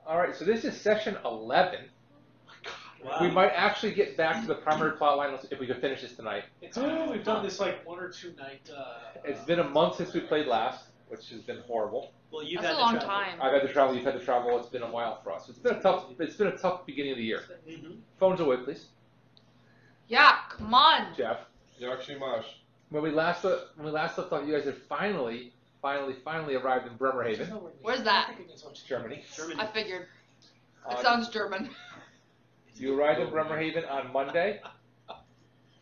All right, so this is session 11. Wow. We might actually get back to the primary plot line if we could finish this tonight. It's cool. We've done this like one or two night. It's been a month since we played last, which has been horrible. Well, you've That's had a long to travel. time. I've had to travel. You've had to travel. It's been a while for us. It's been a tough beginning of the year. Mm-hmm. Phones away, please. Yeah, come on. Jeff. Yakshimash. When we last left off, you guys had finally arrived in Bremerhaven, Where's that? Germany. I figured. It sounds German. You arrived in Bremerhaven on Monday.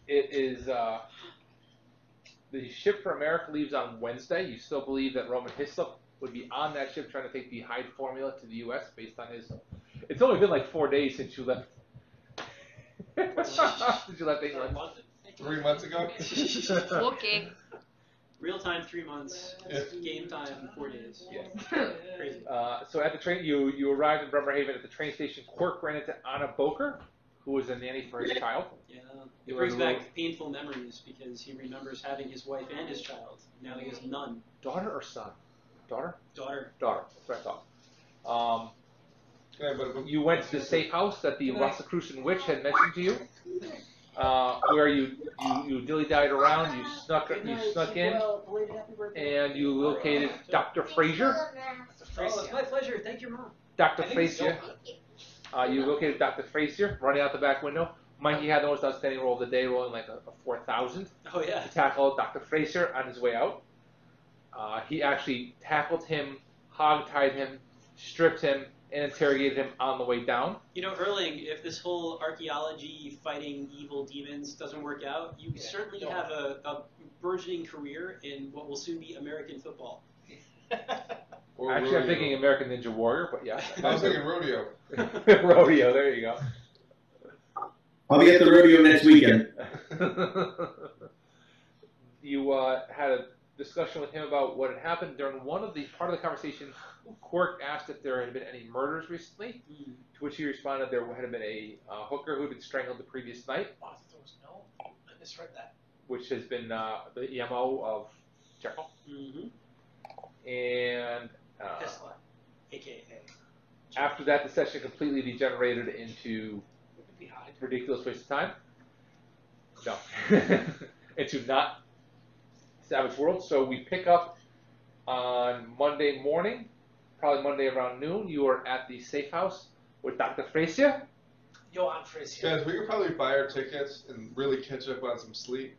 It is the ship for America leaves on Wednesday. You still believe that Roman Hislop would be on that ship trying to take the Hyde formula to the U.S. based on his. It's only been like 4 days since you left. Since you left England. 3 months ago? Okay. Real time 3 months. Game time 4 days. Yes. Crazy. So at the train, you arrived in Bremerhaven at the train station. Quirk ran into Anna Boker, who was a nanny for his child. Yeah. You It brings were back painful memories because he remembers having his wife and his child. Now he has none. Daughter or son? Daughter? Daughter. Daughter. That's what I thought. Yeah, but You went to the safe house that the Rosicrucian witch had mentioned to you, where you dilly-dallied around, you snuck in, and you located Dr. Frazier. Oh, it's my pleasure. Thank you, Mom. Dr. Frazier. You located Dr. Frazier running out the back window. Mikey had the most outstanding roll of the day, rolling like a 4,000 Oh, yeah. to tackle Dr. Frazier on his way out. He actually tackled him, hog-tied him, stripped him, and interrogated him on the way down. You know, Erling, if this whole archaeology fighting evil demons doesn't work out, you certainly have a burgeoning career in what will soon be American football. or Actually, I'm rodeo. thinking American Ninja Warrior, but yeah. I was thinking rodeo. Rodeo, there you go. I'll be at the rodeo next weekend. You had a discussion with him about what had happened during part of the conversation. Quirk asked if there had been any murders recently, to which he responded there had been a hooker who had been strangled the previous night, Oh, there was no. I misread that. which has been the MO of Jekyll. Mm-hmm. And Tesla, a.k.a. after that, the session completely degenerated into It could be high. ridiculous waste of time. No. Into not Savage World. So we pick up on Monday morning, probably Monday around noon. You are at the safe house with Dr. Frazier. Yo, I'm Frazier. Guys, we could probably buy our tickets and really catch up on some sleep.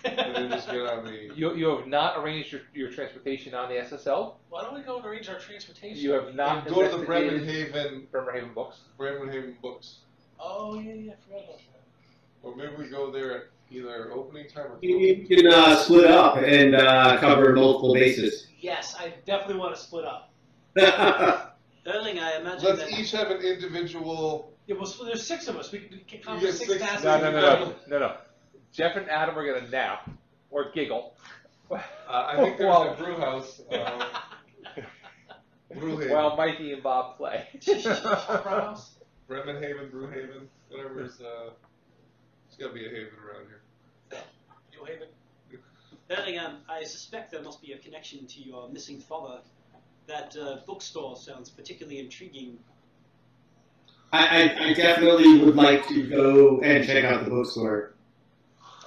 And then just get on the... You have not arranged your transportation on the SSL. Why don't we go and arrange our transportation? You have not And go to the investigated Bremerhaven Bremerhaven Books. Books. Oh, yeah, I forgot about that. Or maybe we go there at either opening time or... You can split up and cover multiple bases. Yes, I definitely want to split up. Erling, I imagine Let's that... each have an individual... Yeah, well, so there's 6 of us. We can come You with get 6 six- passes. No. Jeff and Adam are going to nap or giggle. I think there's Well- a brew house. Brewhaven. While Mikey and Bob play. House. Bremenhaven, Brewhaven, whatever's... There's got to be a haven around here. New Haven. Erling, I suspect there must be a connection to your missing father. That bookstore sounds particularly intriguing. I definitely would like to go and check out the bookstore.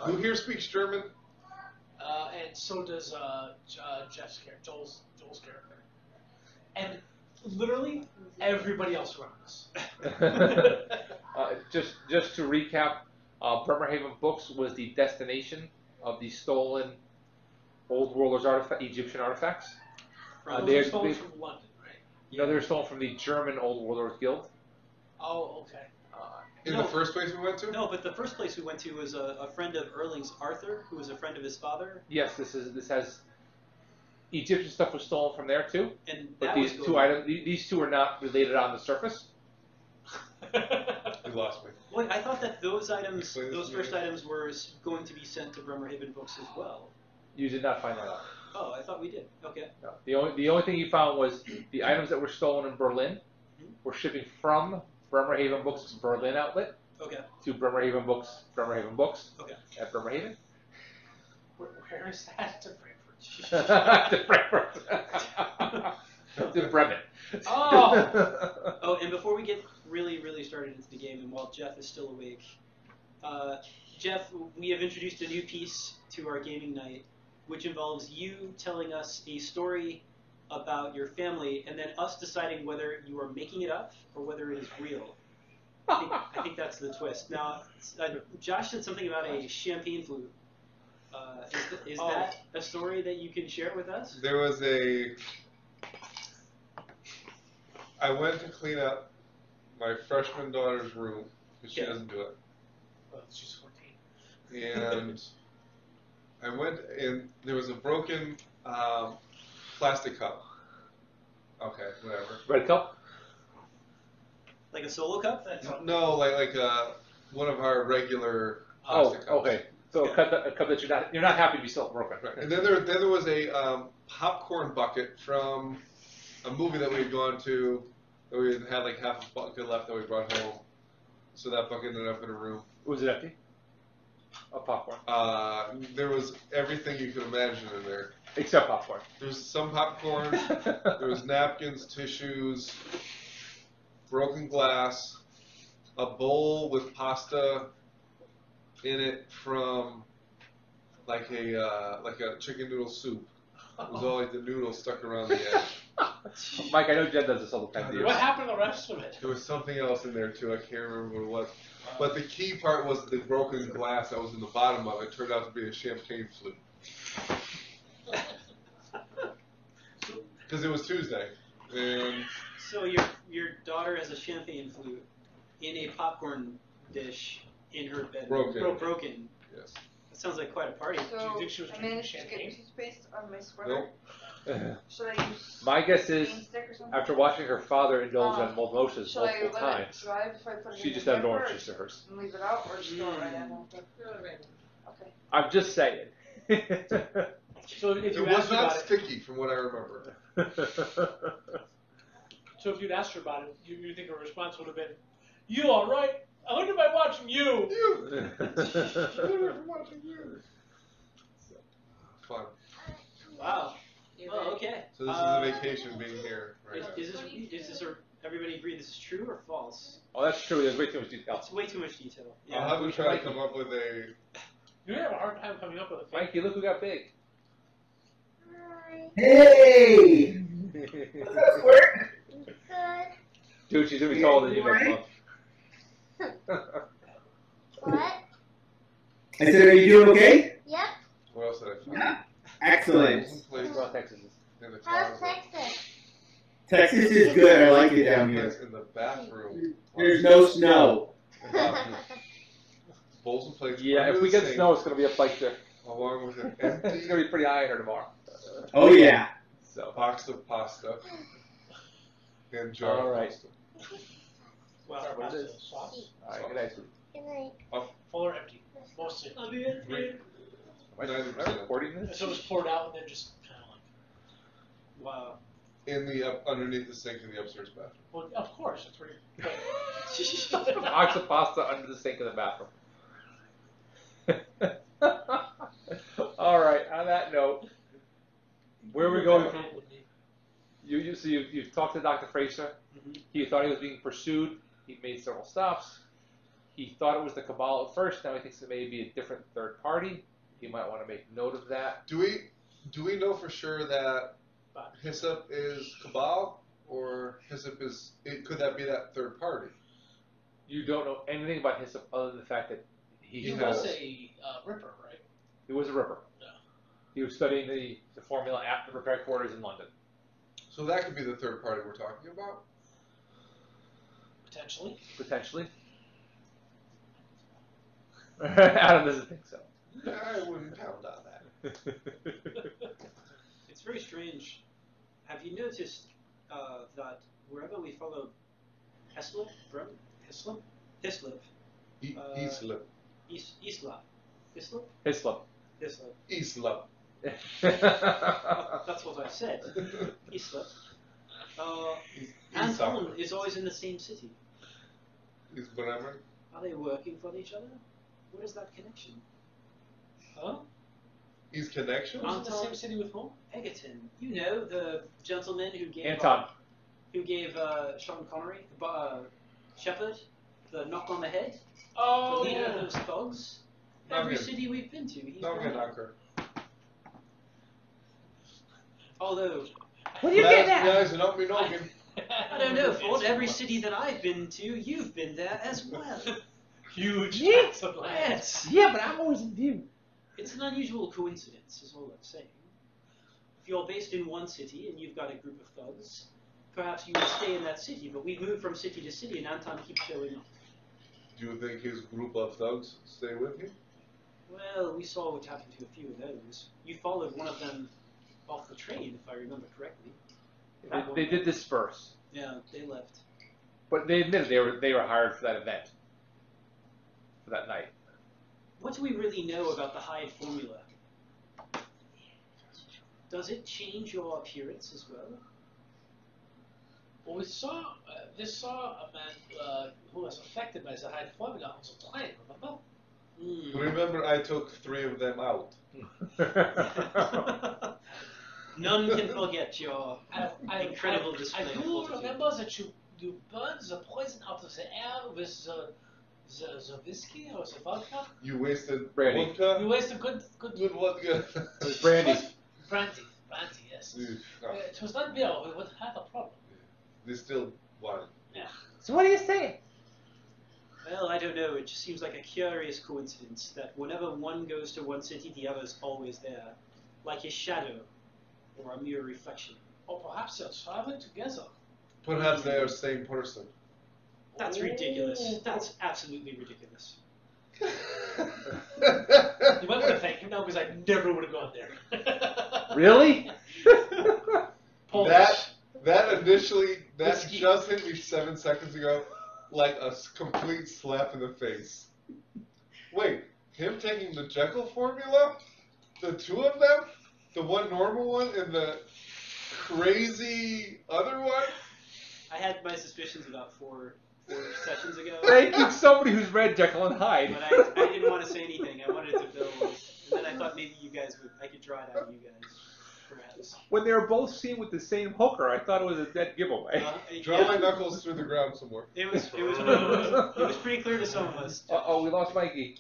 Who here speaks German? And so does Jeff's character, Joel's character. And literally everybody else around us. Just to recap, Bremerhaven Books was the destination of the stolen Old Worlders Egyptian artifacts. Those are stolen from London, right? No, they were stolen from the German Old Worlders Guild. Oh, okay. In the first place we went to? No, but the first place we went to was a friend of Erling's, Arthur, who was a friend of his father. Yes, this has Egyptian stuff was stolen from there too. And But that these was two items, these two are not related on the surface. The lost me. Wait, I thought that those items, Explain this those to me. first items, were going to be sent to Bremerhaven Books as well. You did not find that out. Oh, I thought we did. Okay. No. The only thing you found was the items that were stolen in Berlin were shipping from Bremerhaven Books' Berlin outlet Okay. to Bremerhaven Books Okay. at Bremerhaven. Where is that? To Frankfurt. To Frankfurt. To Bremen. Oh! Oh, and before we get really, really started into the game, and while Jeff is still awake, Jeff, we have introduced a new piece to our gaming night, which involves you telling us a story about your family, and then us deciding whether you are making it up or whether it is real. I think that's the twist. Now, Josh said something about a champagne flute. Is that a story that you can share with us? There was I went to clean up my freshman daughter's room because she Yeah. doesn't do it. Well, she's 14. And I went and there was a broken plastic cup. Okay, whatever. Red cup? Like a solo cup? No, like one of our regular Oh, plastic cups. okay. So Yeah. a cup that you're not happy to be still broken. Right. And then there was a popcorn bucket from a movie that we had gone to. That we had like half a bucket left that we brought home. So that bucket ended up in a room. Was it empty? A popcorn. There was everything you could imagine in there. Except popcorn. There was some popcorn. There was napkins, tissues, broken glass, a bowl with pasta in it from like a chicken noodle soup. It was all like the noodles stuck around the edge. Mike, I know Jen does this all the time. to you. What happened to the rest of it? There was something else in there too. I can't remember what it was. But the key part was the broken glass that was in the bottom of it turned out to be a champagne flute. Because it was Tuesday, and So your daughter has a champagne flute in a popcorn dish in her bedroom. Broken. Broken. yes. That sounds like quite a party. Do you So think she was I drinking managed to get champagne? toothpaste on my sweater. Nope. Should I use My guess is, green stick or something? after watching her father indulge on mimosas Should I multiple let it times, dry before I put it she in just the had an hamper orange or juice to hers. and leave it out, or just throw it right in after? Okay. I'm just saying. So if It you was asked her not about it, sticky from what I remember. so if you'd asked her about it, you think her response would have been, "You all right? I learned it by watching you." You. From watching you. Fun. Wow. Oh, okay. So this is a vacation being here right now. Is this everybody agree this is true or false? Oh, that's true. There's way too much detail. It's way too much detail. I'll Yeah. have to try to come up with a. You have a hard time coming up with a thing. Mikey, look who got big. Hey! Squirt! Dude, she's gonna be taller than you next month. What? I said, are you doing okay? Yep. What else did I find? Yeah. Excellent. Some place Well, Texas is. in the How's closet. Texas? Texas is good. I like it down Place here. in the bathroom. There's no snow. Bowls and plates. Yeah, under if we the get sink, snow, it's gonna be up like there. along with an It's empty gonna be pretty high in her tomorrow. Oh, yeah. So. box of pasta and jar All of right. pasta. Well, Sorry, what pasta, is it? sauce, All right, good night, sweetie. Good night. full or empty? Mostly. Am I 90%. recording this? So it was poured out and then just kind of like. Wow. In the underneath the sink in the upstairs bathroom. Well, of course, that's where you. Box of pasta under the sink in the bathroom. All right. On that note, where are we going from? You've talked to Dr. Fraser. Mhm. He thought he was being pursued. He made several stops. He thought it was the Cabal at first. Now he thinks it may be a different third party. You might want to make note of that. Do we know for sure that Hyssop is Cabal or Hyssop is? Could that be that third party? You don't know anything about Hyssop other than the fact that He He was has- a ripper, right? he was a ripper. Yeah. He was studying the formula at the repair quarters in London. So that could be the third party we're talking about. Potentially. Potentially. Adam doesn't think so. I wouldn't pound on that. It's very strange. Have you noticed that wherever we follow Heslop, Hislop. Islip. Isla. Hislop? Hislop. Hislop. Islip. That's what I said. Islip. And Holland is always in the same city. Is Bremer? Are they working for each other? What is that connection? Huh? Is connection? Who's in the same city with whom? Egerton. You know, the gentleman who gave Anton. Sean Connery, Shepard, the knock on the head, Oh, the leader yeah. of those thugs. Every Nugget. city we've been to, he's Nugget been. knocker. Although, What are you getting at? Guys, not me noggin. I don't know, Ford, every city that I've been to, you've been there as well. Huge Yeah. tracts of land. Yes. Yeah, but I'm always in view. It's an unusual coincidence, is all I'm saying. If you're based in one city and you've got a group of thugs, perhaps you would stay in that city, but we've moved from city to city and Anton keeps showing up. Do you think his group of thugs stay with him? Well, we saw what happened to a few of those. You followed one of them off the train, if I remember correctly. They did disperse, Yeah, they left. but they admitted they were hired for that event, for that night. What do we really know about the Hyde formula? Does it change your appearance as well? Well, we saw a man who was affected by the Hyde formula on the plane, remember? Remember, I took 3 of them out. None can forget your incredible I display. of do fortitude. remember that you burned the poison out of the air with the whiskey or the vodka. You wasted Brandy. vodka. You wasted good Good vodka. It was brandy. brandy, yes. Oof, no. It was not beer. We would have a problem. Distilled wine. So what are you saying? Well, I don't know. It just seems like a curious coincidence that whenever one goes to one city, the other's always there, like his shadow or a mere reflection. Or perhaps they're traveling together. Perhaps they are same person. That's ridiculous. That's absolutely ridiculous. You might want to thank him now because I never would have gone there. Really? Polish. That initially, that Whiskey. just hit me 7 seconds ago, like a complete slap in the face. Wait, him taking the Jekyll formula? The 2 of them? The one normal one and the crazy other one? I had my suspicions about four sessions ago, Thank you, somebody who's read Jekyll and Hyde. but I didn't want to say anything. I wanted to build, and then I thought maybe I could draw it out of you guys, perhaps. When they were both seen with the same hooker, I thought it was a dead giveaway. Draw Yeah. my knuckles through the ground some more. It was pretty clear to some of us. Uh-oh, we lost Mikey.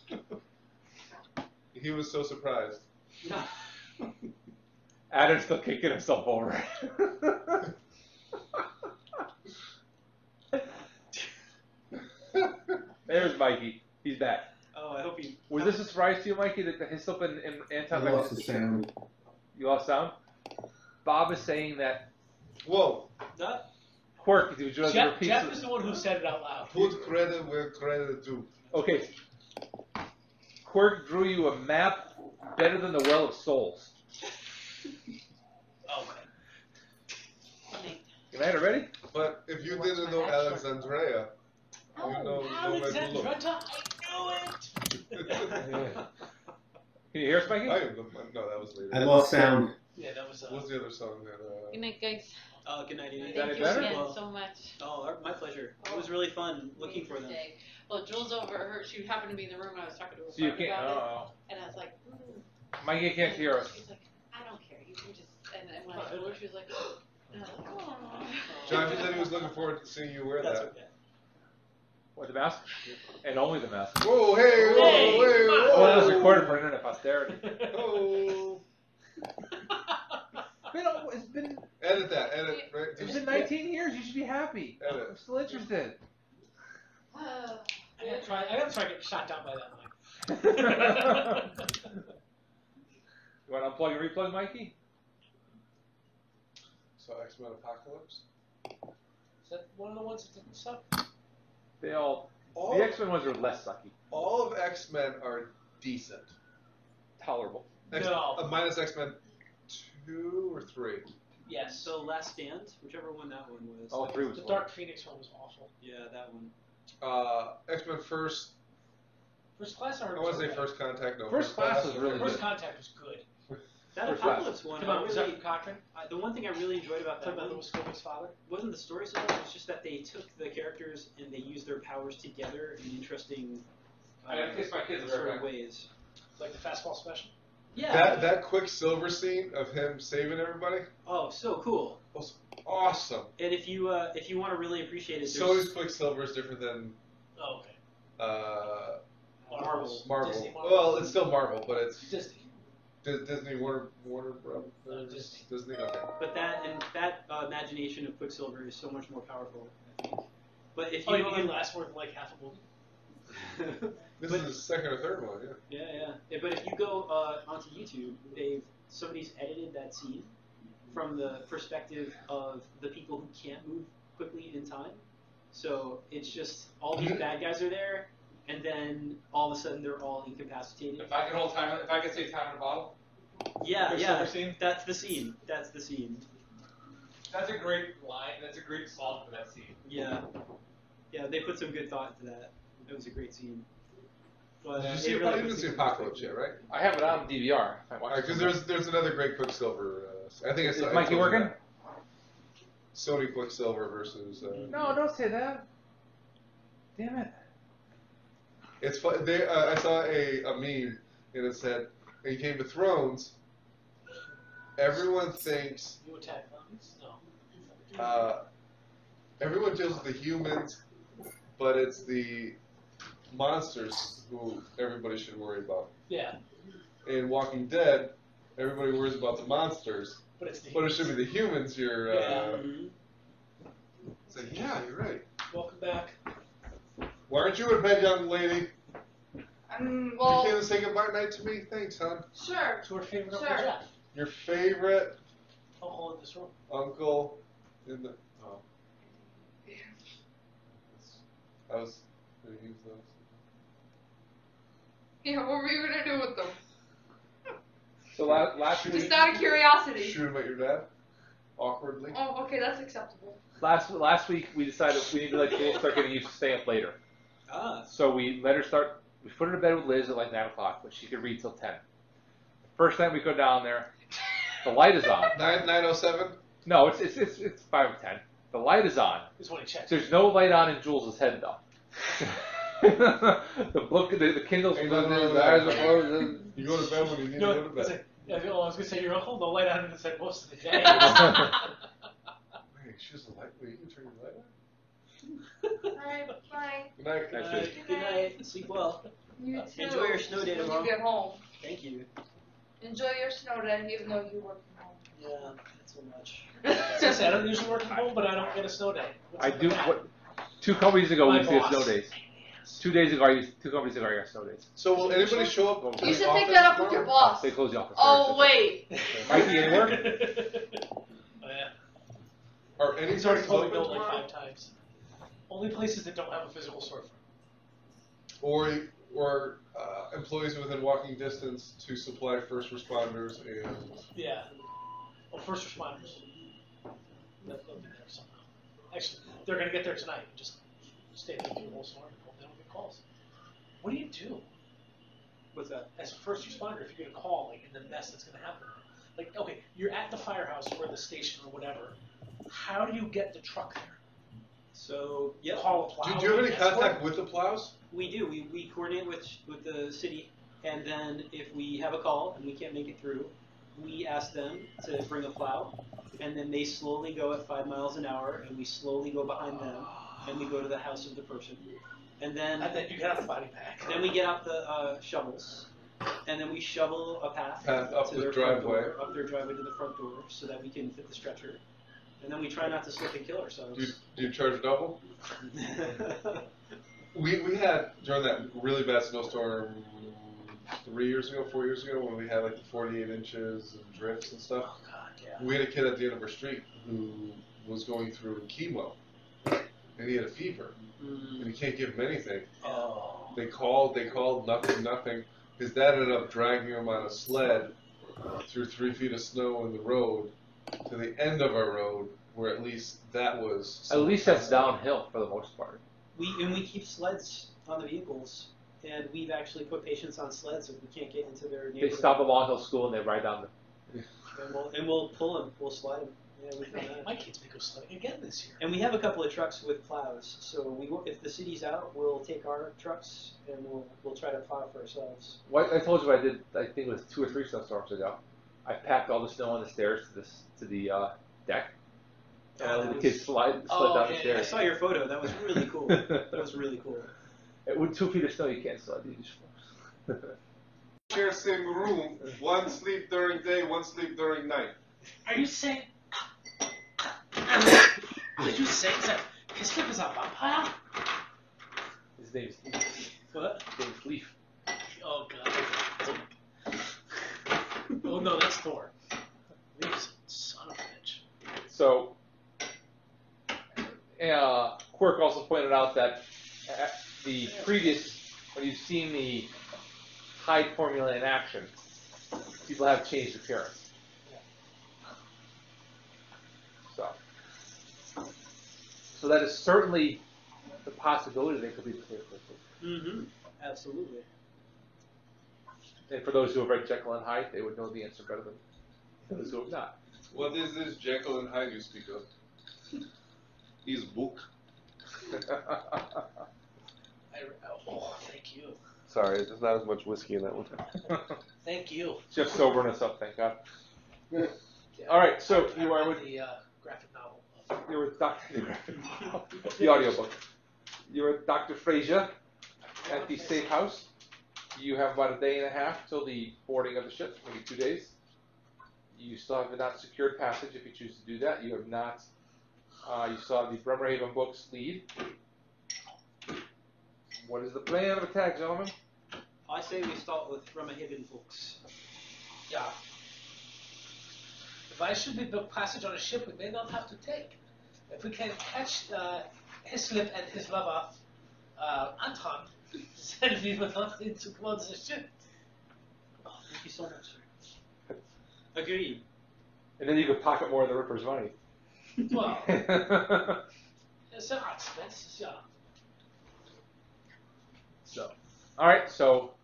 He was so surprised. Adam's still kicking himself over. There's Mikey. He's back. Oh, I hope you. Was this a surprise to you, Mikey, that the Hislop and I Anton... lost the sound. You lost sound? Bob is saying that Whoa, That, Quirk, would you like to Jeff, repeat? Jeff is the one who said it out loud. put credit where credit due. Okay. Quirk drew you a map better than the Well of Souls. Okay. Good night, already? But if you didn't know Alexandria, you know where to look. Alexandra, I knew it! Can you hear us, Mikey? No, that was later. I lost sound. Yeah, that was. What's the other song that? Good night, guys. good night, Ian. Is that Thank any you better? again Well, so much. my pleasure. It was really fun looking for them. Today. Well, Jules she happened to be in the room when I was talking to her So you friend can't... about it, and I was like, Mikey can't hear us. She's like, I don't care. You can just. And then when I told her, she was like, and I was like, oh. John just said he was looking forward to seeing you wear That's that. okay. What, the mask? And only the mask. Whoa, hey, Hey, whoa, hey, come on. whoa. Oh, that was recorded for internet posterity. Oh. It's been Edit that, edit, right? it's been 19 years. You should be happy. Edit. I'm still interested. I gotta try to get shot down by that mic. You want to unplug and replug, Mikey? So X-Men Apocalypse? Is that one of the ones that didn't suck? They all... All, The X-Men ones are less sucky. all of X-Men are decent. Tolerable. No. Minus X-Men 2 or 3. Yes. So Last Stand, whichever one that one was. Oh, 3 was The fun. Dark Phoenix one was awful. Yeah, that one. X-Men First. First Class or I want to say First Contact. No, First Class was really First good. Contact was good. That First Apocalypse one, Come on, was that from Cochran? the one thing I really enjoyed about Talking that about one the Muskoka's father? wasn't the story so much, it was just that they took the characters and they used their powers together in interesting I gotta kiss my kids sort right of back. ways. Like the fastball special? Yeah. That Quicksilver scene of him saving everybody Oh, so cool. was awesome. And if you want to really appreciate it, So is Quicksilver is different than Oh, okay. Marvel. Marvel. Disney, Marvel. Well, it's still Marvel, but it's Disney. Disney, Warner Brothers. Disney. Disney. Okay. But that imagination of Quicksilver is so much more powerful, I think. But if Oh, you you mean it lasts more than like half a movie? This But- is the second or third one, yeah. Yeah. But if you go onto YouTube, somebody's edited that scene from the perspective of the people who can't move quickly in time. So it's just all these bad guys are there, and then all of a sudden they're all incapacitated. If I could save time in a bottle. Yeah, Quicksilver scene? That's the scene. That's the scene. That's a great line. That's a great song for that scene. Yeah. Yeah, they put some good thought into that. It was a great scene. But, Did you it see? really You puts didn't see things in Apocalypse yet, right? I have it on DVR. Because there's another great Quicksilver. I think it's Is Mikey working? Sony Quicksilver versus. No, don't say that. Damn it. It's fun. I saw a meme and it said, in Game of Thrones, everyone thinks You attack zombies? No. everyone deals with the humans, but it's the monsters who everybody should worry about. Yeah. In Walking Dead, everybody worries about the monsters, But it's the but it should be the humans you're. Yeah. Mhm. It's like, yeah, you're right. Welcome back. Why aren't you in bed, young lady? You Well, can't say goodbye night to me? Thanks, hon. sure. To our favorite Sure. Uncle Jeff. Your favorite Uncle in this room. uncle in the. Oh. I was going to use those. Yeah, what were you gonna do with them? So last week, Just out of curiosity. Shoot him at your dad? Awkwardly? Oh, okay, that's acceptable. last week we decided we need to let Jules start getting used to staying up later. Ah. So we let her start. We put her to bed with Liz at like 9 o'clock, but she could read till 10. First night we go down there, the light is on. 907? No, it's 5 or 10. The light is on. Is when he checks. There's no light on in Jules' head though. the book, the Kindle's Ain't closed, nothing wrong with the eyes that. are closed. You go to bed when you need to No, go to it's bed. like, yeah, I was gonna say your uncle. The light on in his head most of the day. Hey, she's a light. Wait, you can turn your light on? Alright, bye. Good night. Nice Good to- good night. Sleep well. You too. Enjoy your snow day when tomorrow. you get home. Thank you. Enjoy your snow day, even though you work from home. Yeah, not so much. As I said, I don't usually work from home, but I don't get a snow day. What's I up do. with that? What, 2 companies ago we My used to get boss. snow days. 2 days ago, I used 2 companies ago I got snow days. So will anybody show up to You the should office take that up with your tomorrow? boss. They close the office. Oh, wait. Mikey, any work? Oh, yeah. Are any He's already places told me open no like tomorrow? 5 times. Only places that don't have a physical storefront. Or employees within walking distance to supply first responders and Yeah. Well, first responders. They'll be there somehow. Actually, they're going to get there tonight and just stay there through the whole storm and hope they don't get calls. What do you do What's that? as a first responder if you get a call, like, in the mess that's going to happen? Like, okay, you're at the firehouse or the station or whatever. How do you get the truck there? So, yep. Call a plow. Do you have any escort? contact with the plows? We do. We coordinate with the city, and then if we have a call and we can't make it through, we ask them to bring a plow, and then they slowly go at 5 miles an hour, and we slowly go behind them, and we go to the house of the person, and then you get a body back. we get out the shovels, and then we shovel a path Up to the their front driveway. door, up their driveway to the front door, so that we can fit the stretcher, and then we try not to slip and kill ourselves. Do you charge double? We had, during that really bad snowstorm 4 years ago, when we had like the 48 inches and drifts and stuff, Oh, God, yeah. we had a kid at the end of our street who was going through chemo, and he had a fever, and you can't give him anything. Oh. They called, nothing. His dad ended up dragging him on a sled through 3 feet of snow in the road to the end of our road, where at least that was. At least that's downhill for the most part. we keep sleds on the vehicles, and we've actually put patients on sleds if we can't get into their They neighborhood. stop at Long Hill School and they ride down And we'll pull them. We'll slide them. Yeah, we've done Hey, that. my kids may go sledding again this year. And we have a couple of trucks with plows, so if the city's out, we'll take our trucks and we'll try to plow for ourselves. What I told you what I did, I think it was 2 or 3 snowstorms ago. I packed all the snow on the stairs to the deck, and I let the kids slid down the I stairs. saw your photo. That was really cool. That was really cool. With 2 feet of snow, you can't slide. You just Share same room. One sleep during day, one sleep during night. Are you saying? Are you saying that Hislop is a vampire? His name's Leaf. What? His name's Leaf. Oh god. Oh no, that's Thor. Leaf's a son of a bitch. So, Quirk also pointed out that the previous, when you've seen the Hyde formula in action, people have changed appearance. So that is certainly the possibility they could be the Mm-hmm. Absolutely. And for those who have read Jekyll and Hyde, they would know the answer better than those who have not. What is this Jekyll and Hyde you speak of? His book. Oh, thank you. Sorry, there's not as much whiskey in that one. Thank you. Just sobering us up, thank God. All right, so I you are read with the graphic novel. you're with the audiobook. You're with Dr. Frazier at the safe house. You have about a day and a half till the boarding of the ship, maybe 2 days. You still have not secured passage if you choose to do that. You have not. You saw the Bremerhaven Books lead. What is the plan of attack, gentlemen? I say we start with Bremerhaven books. Yeah. If I should be booked passage on a ship we may not have to take. If we can catch Hislop and his lover, Anton, then we will not need to board the ship. Oh, thank you so much, sir. Agreed. And then you could pocket more of the Ripper's money. Well, it's an expenses, yeah. So, all right. So,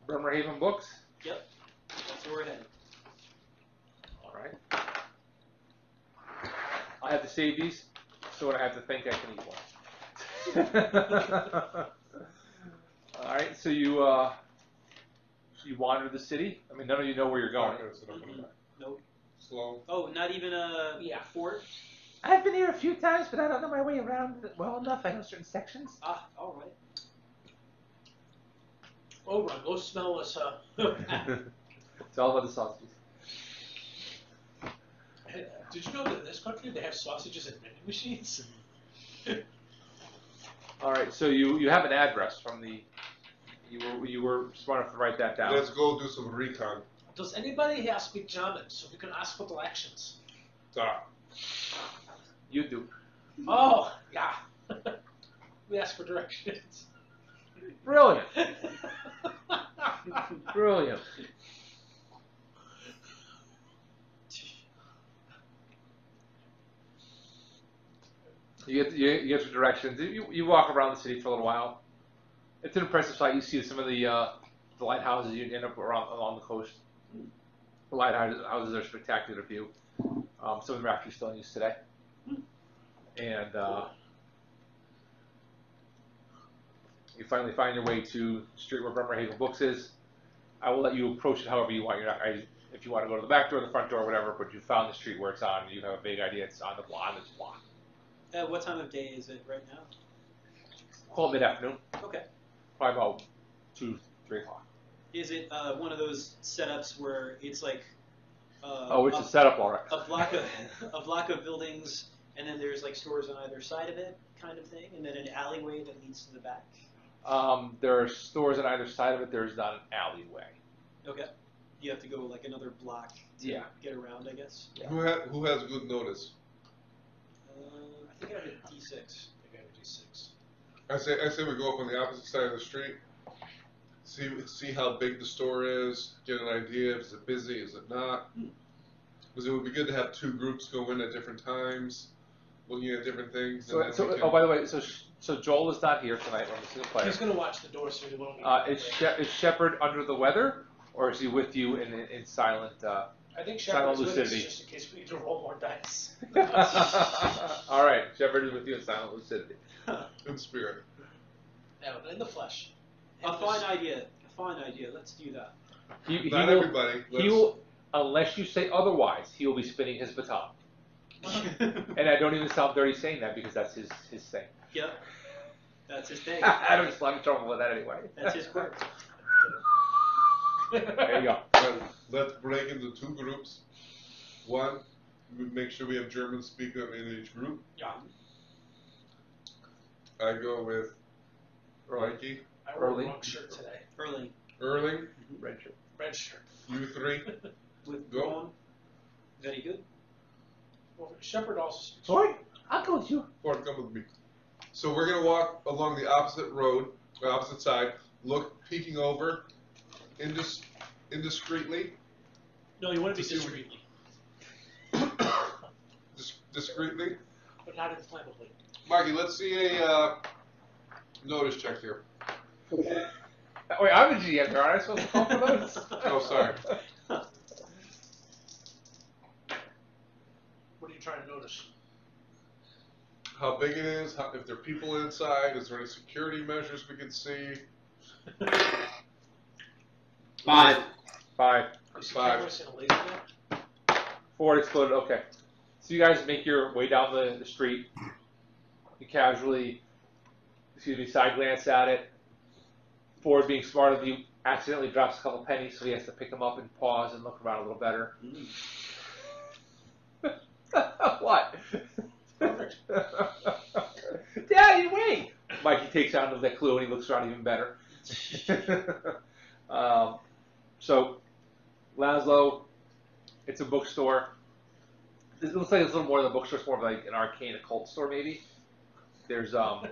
Bremerhaven Books. Yep. That's where we're headed. All right. I have to save these, so when I have to think, I can eat one. All right. So you wander the city. I mean, none of you know where you're going. Nope. Slow. Oh, not even a fort? I've been here a few times, but I don't know my way around well enough. I know certain sections. Ah, all right. Oh, run, go smell us. It's all about the sausages. Did you know that in this country they have sausages in vending machines? All right. So you have an address from the. You were smart enough to write that down. Let's go do some recon. Does anybody here speak German so we can ask for directions? Ah. You do. Oh, yeah. We ask for directions. Brilliant. Brilliant. You get your directions. You walk around the city for a little while. It's an impressive sight. You see some of the lighthouses. You end up along the coast. The lighthouses are a spectacular view. Some of them are actually still in use today. And you finally find your way to the street where Bremerhaven Books is. I will let you approach it however you want. If you want to go to the back door, the front door, whatever, but you found the street where it's on. You have a vague idea it's on this block. What time of day is it right now? Call it mid-afternoon. Okay. Probably about 2, 3 o'clock. Is it one of those setups where it's like It's a setup, all right. a block of buildings, and then there's like stores on either side of it, kind of thing, and then an alleyway that leads to the back? There are stores on either side of it. There's not an alleyway. Okay. You have to go like another block to get around, I guess. Yeah. Who has good notice? I think I have a D6. I got a D6. I say we go up on the opposite side of the street. See how big the store is. Get an idea. Is it busy? Is it not? Because it would be good to have 2 groups go in at different times, looking at different things. So, and then we can- by the way, so So Joel is not here tonight. We're missing a player. He's gonna watch the door, so he won't. Is Shepard under the weather, or is he with you in silent? I think silent Shepard's with us lucidity. just in case we need to roll more dice. All right, Shepard is with you in silent lucidity. In spirit. No, but in the flesh. A fine idea. A fine idea. Let's do that. He Not will, everybody. he will, unless you say otherwise, he will be spinning his baton. And I don't even sound dirty saying that because that's his thing. Yep. That's his thing. I don't just in trouble with that anyway. That's his quirk. There you go. Let's break into 2 groups. One, we make sure we have German speaker in each group. Yeah. I go with Mikey, I wore Early. the wrong shirt today. Erling. Erling, Red shirt. Red shirt. you 3. With Go. Ron. Very good. Well, Shepard also speaks. Sorry, I'll go with you. Ford, come with me. So we're gonna walk along the opposite road, opposite side. Look, peeking over, indiscreetly, No, you want to be To see what- discreetly, discreetly. but not inflammably. Marky, let's see a notice check here. Wait, I'm the GM here. Aren't I supposed to call for those? Oh, sorry. What are you trying to notice? How big it is, if there are people inside, is there any security measures we can see? 5. 5. You see 5. cameras in a laser gun? Ford exploded. Okay. So you guys make your way down the street. You casually, side glance at it. Ford, being smart of you, accidentally drops a couple pennies, so he has to pick them up and pause and look around a little better. What? Perfect. Daddy, wait! Mikey takes out that clue and he looks around even better. So, Laszlo, it's a bookstore. It looks like it's a little more than a bookstore. It's more of like an arcane occult store, maybe. There's Sorry.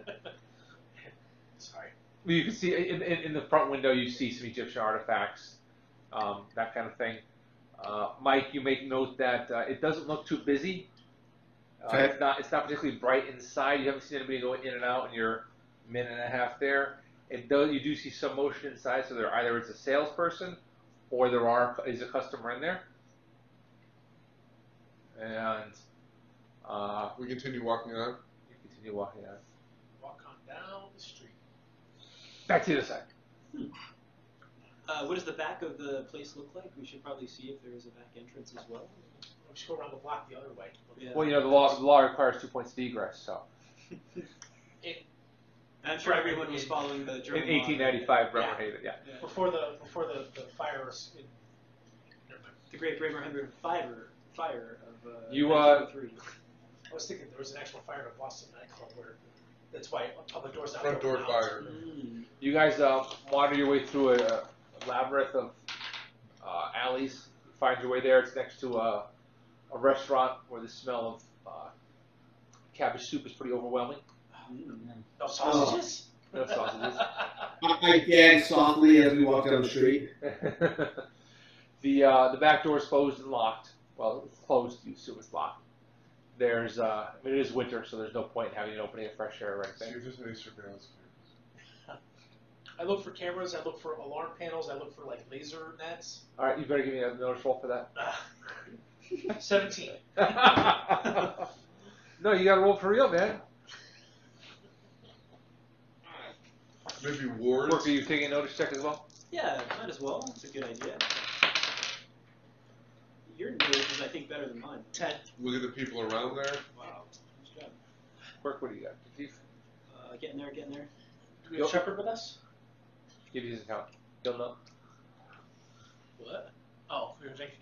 you can see in the front window you see some Egyptian artifacts, that kind of thing. Mike, you make note that it doesn't look too busy. Okay. It's not particularly bright inside. You haven't seen anybody going in and out in your minute and a half there. You do see some motion inside, so either it's a salesperson or is a customer in there. And We continue walking on. you continue walking out. Walk on down the street. Back to the other side. What does the back of the place look like? We should probably see if there is a back entrance as well. We should go around the block the other way. Yeah. Well, the law requires 2 points of egress, so. I'm sure everyone was following the In German law. 1895, Bremerhaven, yeah. Yeah. Before the fire. Never mind. The Great Bremerhaven fire of You, 1903. I was thinking there was an actual fire at a Boston nightclub where that's why public doors not Front door open out. fire. Mm. You guys wander your way through a labyrinth of alleys. You find your way there. It's next to a restaurant where the smell of cabbage soup is pretty overwhelming. Mm. No sausages. No sausages. I gag softly as we walk down the street. The back door is closed and locked. Well, it's closed. You assume it's locked. There's it is winter, so there's no point in having an opening of fresh air or See anything. if there's any surveillance cameras. I look for cameras. I look for alarm panels. I look for like laser nets. All right, you better give me a notice roll for that. 17. No, you got to roll for real, man. Maybe wards. Work, are you taking a notice check as well? Yeah, might as well. It's a good idea. Your notice is, I think, better than mine. 10. Look at the people around there. Wow. Nice job. Work, what do you got? Chief? Getting there. Do we have Shepard with us? Give you his account. He'll know. What? Oh, we were thinking.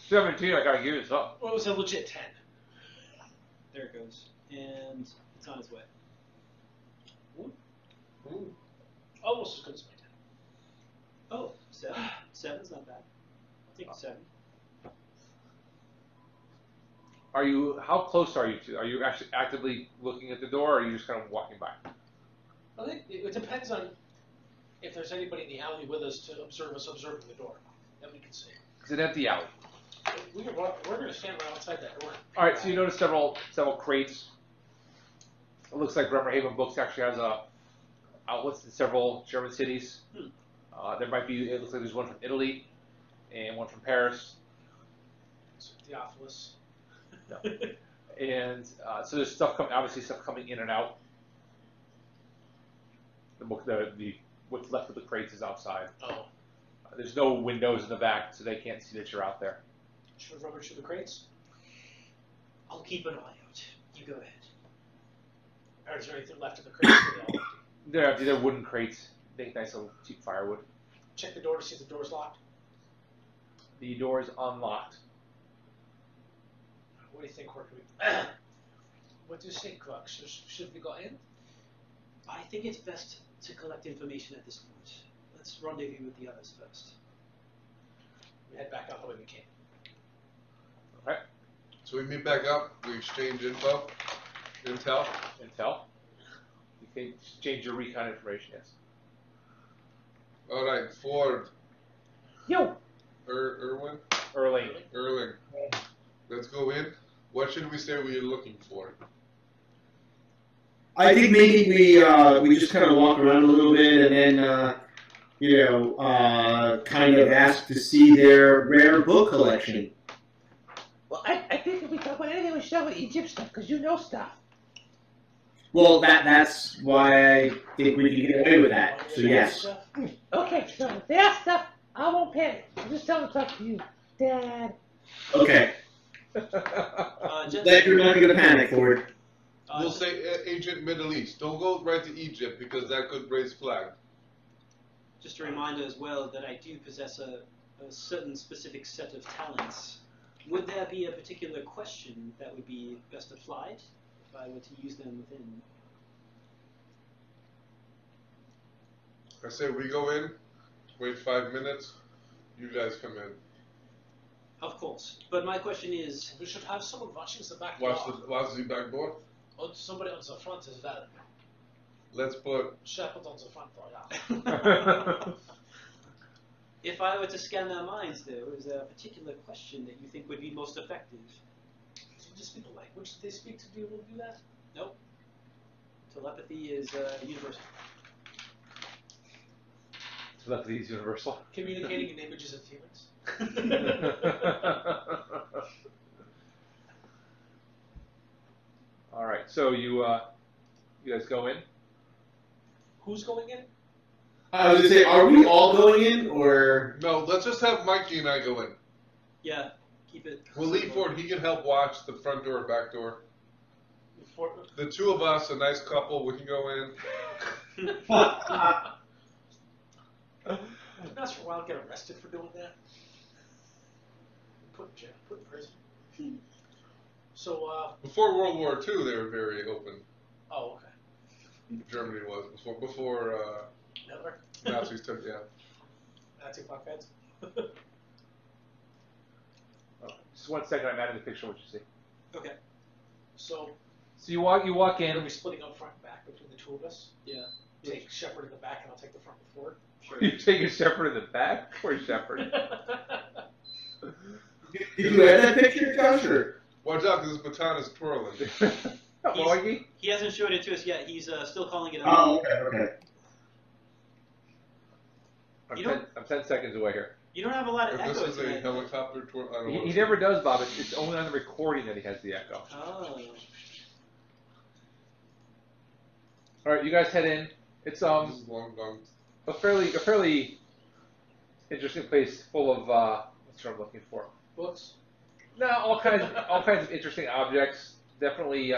17, I gotta give you some. Well, it was a legit 10. There it goes. And it's on its way. Ooh. Almost as good as my 10. Oh, 7. 7's not bad. I'll take a 7. How close are you to? Are you actually actively looking at the door, or are you just kind of walking by? I think it depends on if there's anybody in the alley with us to observe us observing the door that we can see. It's an empty alley. We're going to stand right outside that door. All right, so you notice several crates It looks like Bremerhaven Books actually has outlets in several German cities. There might be. It looks like there's one from Italy and one from Paris. Theophilus. No. And so there's stuff coming in and out. The book, the what's left of the crates is outside. Oh. There's no windows in the back, so they can't see that you're out there. Should I rummage through the crates? I'll keep an eye out. You go ahead. Or is there anything left in the crates? Or are they all empty? They're wooden crates. They nice little cheap firewood. Check the door to see if the door's locked. The door is unlocked. What do you think, Corky? What do you think, Clark? Should we go in? I think it's best to collect information at this point. Let's rendezvous with the others first. We head back out the way we came. Alright. So we meet back up. We exchange intel. Intel. You can exchange your recon information, yes. All right, Ford. Yo! Erwin? Erling. Erling. Let's go in. What should we say we are looking for? I think maybe we just kind of walk around a little bit and then kind of ask to see their rare book collection. Well, I think if we talk about anything, we should talk about Egypt stuff, because you know stuff. Well, that's why I think we can get away with that. So yes. Okay, so if they ask stuff, I won't panic. I'll just tell them to talk to you, Dad. Okay. Jen, Glad you're not going to panic, Ford. We'll say Agent Middle East. Don't go right to Egypt because that could raise flag. just a reminder as well that I do possess a certain specific set of talents. Would there be a particular question that would be best applied if I were to use them within? I say we go in, wait 5 minutes, you guys come in. Of course. But my question is... We should have someone watching the back Watch door. the back door. Or somebody on the front is better. Let's put Shepherd on the front door, yeah. If I were to scan their minds, though, is there a particular question that you think would be most effective? Do you just speak the language that they speak to be able to do that? Nope. Telepathy is universal. Telepathy is universal. Communicating in images of humans. All right, so you guys go in. Who's going in? I was going to say, are we all going in, or... no. Let's just have Mikey and I go in. Yeah, keep it... We'll leave Ford. He can help watch the front door, back door. Before, The two of us, a nice couple, we can go in. That's for a while, get arrested for doing that. Put in jail, put in prison. So, Before World War II, they were very open. oh, okay. Germany was before Hitler? Nazis took Nazi fuckheads? Just 1 second, I'm adding the picture of what you see. Okay. So, So you walk are in. we splitting up front and back between the two of us? Yeah. Take Shepard in the back and I'll take the front with Ford? Sure. You take a shepherd in the back. Poor shepherd. Did you add that picture, Josh, or... Watch out, because his baton is twirling. Foggy. He hasn't showed it to us yet. He's still calling it out. Oh, okay. I'm 10 seconds away here. You don't have a lot of If this echoes is a tonight. helicopter twirl, I don't He want to never does, Bob. It's only on the recording that he has the echo. Oh. All right, you guys head in. It's This is long. a fairly interesting place full of what's the word I'm looking for? Books? No, all kinds of interesting objects. Definitely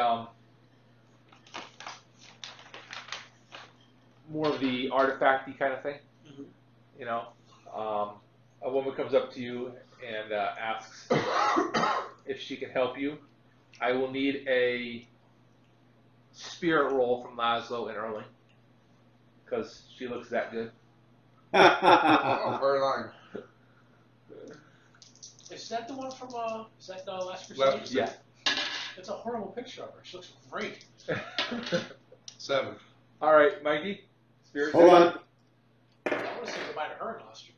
more of the artifacty kind of thing. Mhm. You know, a woman comes up to you and asks if she can help you. I will need a spirit roll from Laszlo and Erling because she looks that good. Oh, her line. Is that the one from, is that the Last Crusade? Last Yeah. It's a horrible picture of her. She looks great. 7. All right, Mikey. Spirit. Hold on. I want to say goodbye to her in Austria.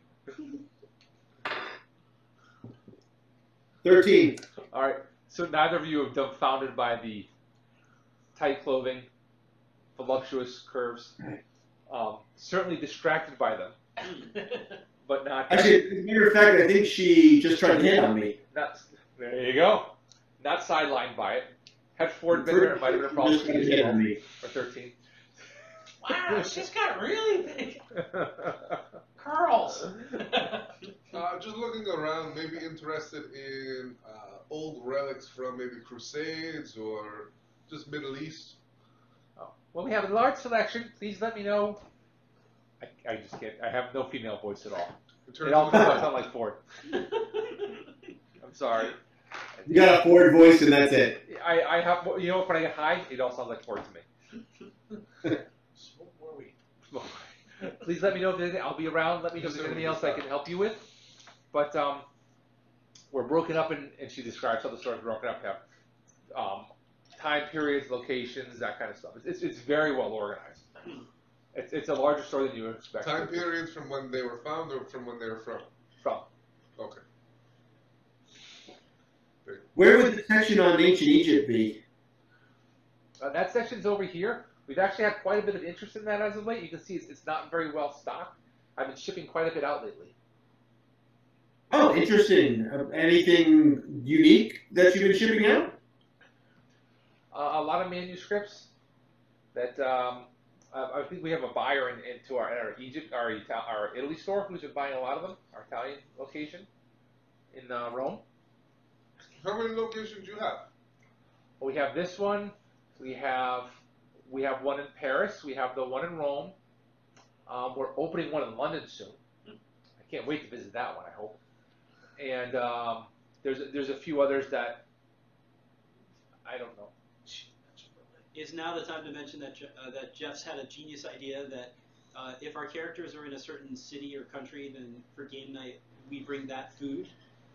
13. All right. So neither of you are dumbfounded by the tight clothing voluptuous curves. Certainly distracted by them, but not. Actually, as a matter of fact, I think she just tried to hit on me. Not, there you go. Not sidelined by it. Had Ford been there, it might have been a problem. Just tried to hit on me. Or 13. Wow, she's got really big curls. Just looking around, maybe interested in old relics from maybe Crusades or just Middle East. Oh. Well, we have a large selection. Please let me know. I just can't. I have no female voice at all. In terms It all of sounds like Ford. I'm sorry. You got a Ford voice, and that's it. I have. You know, when I get high, it all sounds like Ford to me. So where are we? Please let me know if there's anything. I'll be around. Let me know if there's anything else I can help you with. But we're broken up, and she describes how the story's broken up. Have time periods, locations, that kind of stuff. It's very well organized. It's a larger story than you would expect. time periods from when they were found or from when they were from? From. Okay. Where would the section on ancient Egypt be? That section's over here. We've actually had quite a bit of interest in that as of late. You can see it's not very well stocked. I've been shipping quite a bit out lately. Oh, interesting. Anything unique that you've been shipping out? A lot of manuscripts that I think we have a buyer into our Egypt, our Italy store who's been buying a lot of them. Our Italian location in Rome. How many locations do you have? We have this one. We have one in Paris. We have the one in Rome. We're opening one in London soon. I can't wait to visit that one. I hope. And there's a few others that I don't know. Is now the time to mention that that Jeff's had a genius idea that if our characters are in a certain city or country, then for game night we bring that food.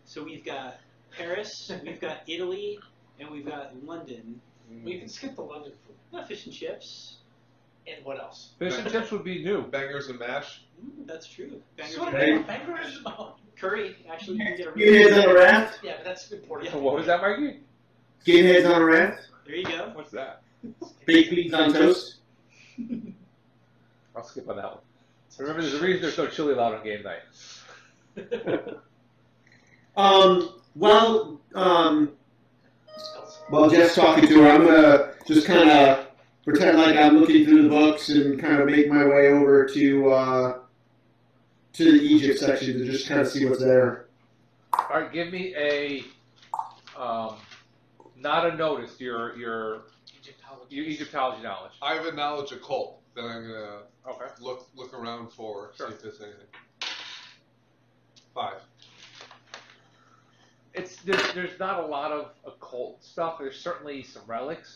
So we've got Paris, we've got Italy, and we've got London. We can skip the London food. Not fish and chips. And what else? Fish and chips would be new. Bangers and mash. That's true. Bangers Sort of and bangers. No. curry. Actually, you can get a Skinheads on a raft? Yeah, but that's important. So what was that, Mikey? Skinheads on a raft? There you go. What's that? Baked beans on toast? I'll skip on that one. Remember, there's a reason they're so chilly loud on game night. While Jeff's talking to her, I'm gonna just kind of pretend like I'm looking through the books and kind of make my way over to the Egypt section to just kind of see what's there. All right, give me a not a notice. Your Egyptology knowledge. I have a knowledge occult that I'm gonna Okay. look around for, Sure. see if there's anything. 5. There's not a lot of occult stuff. There's certainly some relics,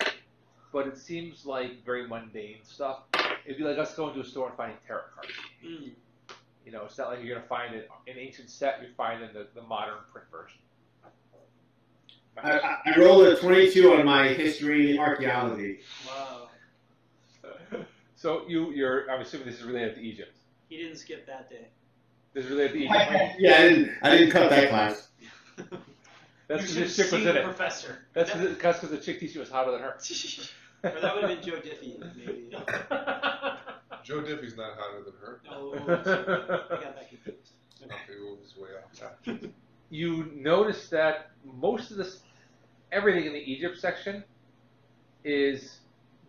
but it seems like very mundane stuff. It'd be like us going to a store and finding tarot cards. Mm. You know, it's not like you're going to find an ancient set. You're finding the modern print version. I rolled a 22 on my history archaeology. Wow. So I'm assuming this is related to Egypt. He didn't skip that day. This is related to Egypt. Right? Yeah, I didn't cut that class. That's You because should this chick was see in the it. professor. That's because the chick teacher was hotter than her. Or that would have been Joe Diffie, maybe. Joe Diffie's not hotter than her. Oh, I got that confused. Okay, it was way off. You notice that most of everything in the Egypt section is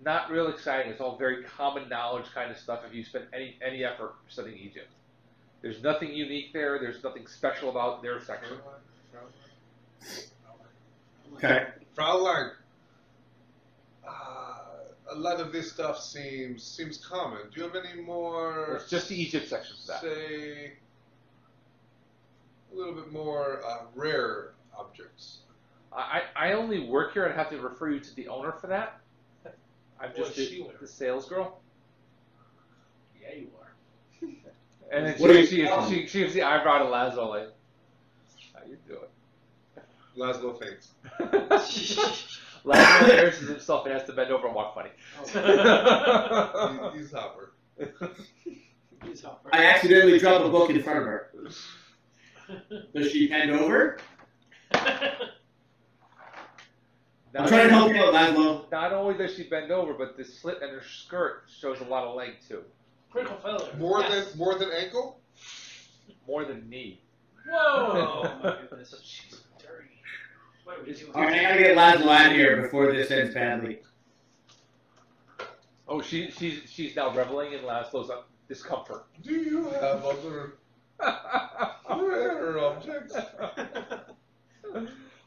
not real exciting. It's all very common knowledge kind of stuff if you spend any effort studying Egypt. There's nothing unique there. There's nothing special about their section. Okay. Fraulein, a lot of this stuff seems common. Do you have any more? It's just the Egypt section for that. Say a little bit more rare objects. I only work here. I'd have to refer you to the owner for that. I'm just What does she wear? the sales girl. Yeah, you are. And then What do you she gives the eyebrow to Laszlo like, how you doing? Laszlo faints. Laszlo embarrasses himself and has to bend over and walk funny. He's Hopper. He's hot. I accidentally dropped a book in front of her. Does she bend over? I'm trying to help you out, Laszlo. Not only does she bend over, but the slit in her skirt shows a lot of leg too. Critical failure. More Yes. than ankle? More than knee. Oh my goodness. She's dirty. What are we doing? All right, I gotta get Laszlo out of here before this ends badly. Oh, she's now reveling in Laszlo's discomfort. Do you have other rare objects?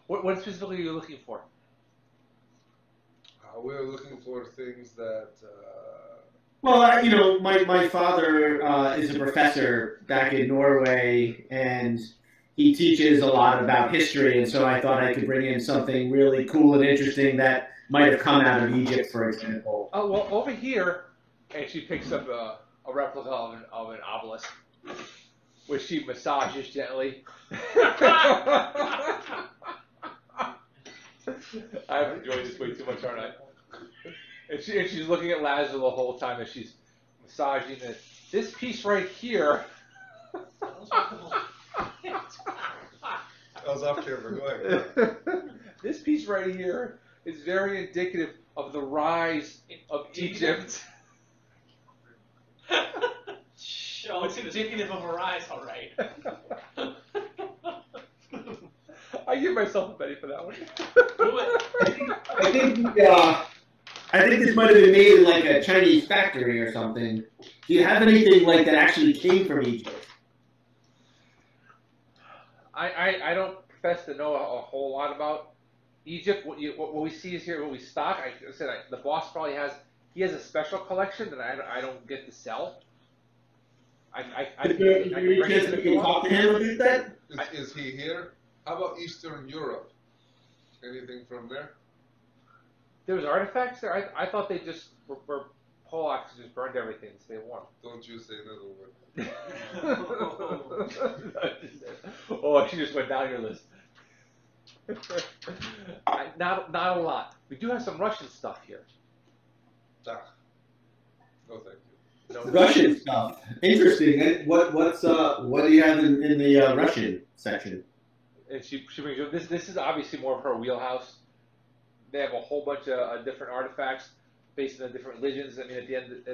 What specifically are you looking for? We're looking for things that. Well, my father is a professor back in Norway, and he teaches a lot about history, and so I thought I could bring in something really cool and interesting that might have come out of Egypt, for example. Oh, well, over here, and she picks up a replica of an obelisk, which she massages gently. I've enjoyed this way too much, aren't I? And she's looking at Laszlo the whole time as she's massaging it. This piece right here. I was off camera. Go ahead. This piece right here is very indicative of the rise of Egypt. Show It's indicative of a rise, all right. I give myself a penny for that one. Do it. I think this might have been made in like a Chinese factory or something. Do you have anything like that actually came from Egypt? I don't profess to know a whole lot about Egypt. What we see is here what we stock. I said the boss probably has a special collection that I don't get to sell. I Is there any chance we can talk to him about that? Is he here? How about Eastern Europe? Anything from there? There was artifacts there. I thought they just were Polacks who just burned everything to stay warm. Don't you say another word. Oh, she just went down your list. Not a lot. We do have some Russian stuff here. Ah. No, thank you. No, Russian stuff. Interesting. What do you have in the Russian section? And she brings you this is obviously more of her wheelhouse. They have a whole bunch of different artifacts based on the different religions. I mean, at the end, they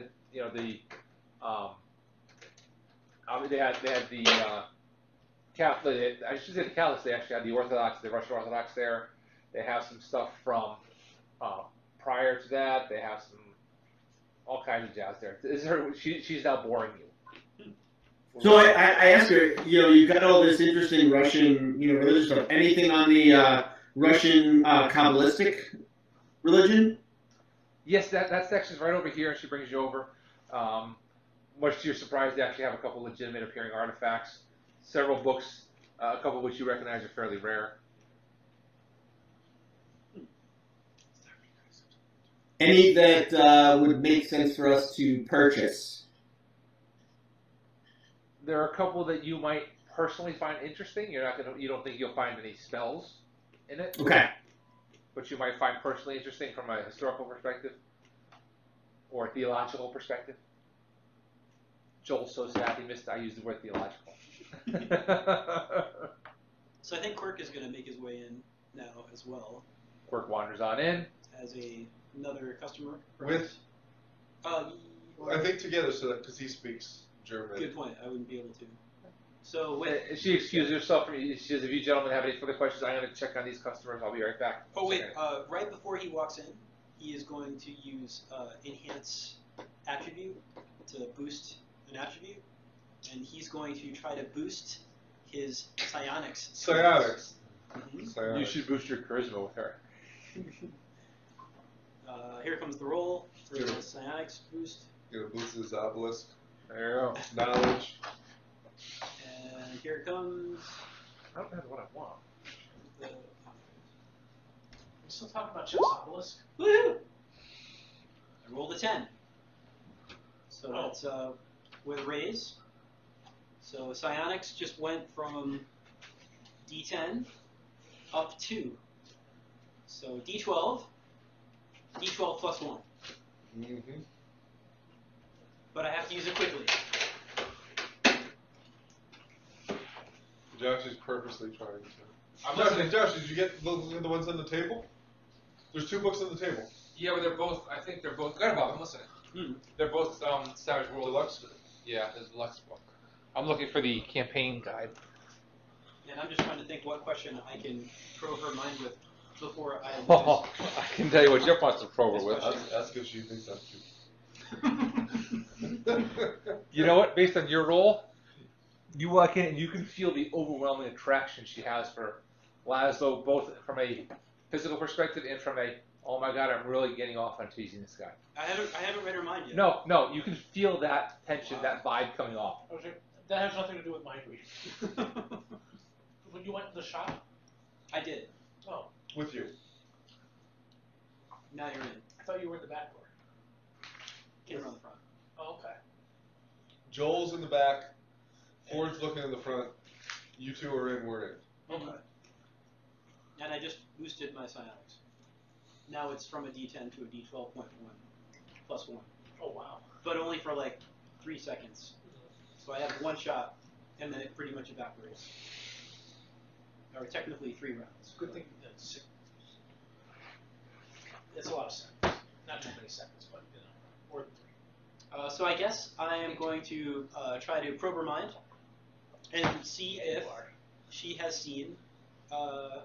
had the Catholic. I should say the Catholics. They actually had the Orthodox, the Russian Orthodox there. They have some stuff from prior to that. They have some all kinds of jazz there. This is her. She's now boring you. So I asked her, you've got all this interesting Russian, religious stuff. Anything on the Russian Kabbalistic religion? Yes, that section's right over here, and she brings you over. Much to your surprise, they actually have a couple legitimate appearing artifacts, several books, a couple of which you recognize are fairly rare. Any that would make sense for us to purchase? There are a couple that you might personally find interesting. You don't think you'll find any spells in it. Okay. But you might find personally interesting from a historical perspective or a theological perspective. Joel's so sad he missed I used the word theological. So I think Quirk is going to make his way in now as well Quirk wanders on in. as another customer. With, Uh, I think together, so that because he speaks German. Good point. I wouldn't be able to. So with She excused herself. She says, if you gentlemen have any further questions, I'm going to check on these customers. I'll be right back. Oh wait, Okay. right before he walks in, he is going to use enhance attribute to boost an attribute, and he's going to try to boost his psionics. Psionics. Mhm. You Psionics. should boost your charisma with her. Here comes the roll for the psionics boost, Gonna boost his obelisk. There you go. Knowledge. and here it comes. I don't know what I want. The We're still talking about Chip's obelisk. woohoo! I rolled a 10. So Oh. that's with raise. So psionics just went from D10 up 2. So D12 plus 1. Mm-hmm. But I have to use it quickly. Josh is purposely trying to. I'm Josh, listening. Josh, did you get the ones on the table? There's 2 books on the table. Yeah, but they're both. I think they're both. Forget about them. Listen. They're both Savage World Deluxe? Yeah, there's a deluxe book. I'm looking for the campaign guide. And I'm just trying to think what question I can probe her mind with before I Oh, I can tell you what Jeff wants to probe her with. Ask if she thinks I'm cute. You know what? Based on your role, you walk in and you can feel the overwhelming attraction she has for Laszlo, both from a physical perspective and from a, oh my God, I'm really getting off on teasing this guy. I haven't read her mind yet. No, you can feel that tension, that vibe coming off. That has nothing to do with mind reading. When you went to the shop? I did. Oh, With you. Now you're in. I thought you were in the back door. Get around the front. Oh, okay. Joel's in the back. Ford's looking in the front. You 2 are in, we're in. Okay. And I just boosted my psionics. Now it's from a D10 to a D12.1 plus 1. Oh, wow. But only for like 3 seconds. So I have 1 shot, and then it pretty much evaporates. Or technically 3 rounds. Good thing that's it's a lot of seconds. Not too many seconds, but, more than 3. So I guess I am going to try to probe her mind and see if she has seen Anton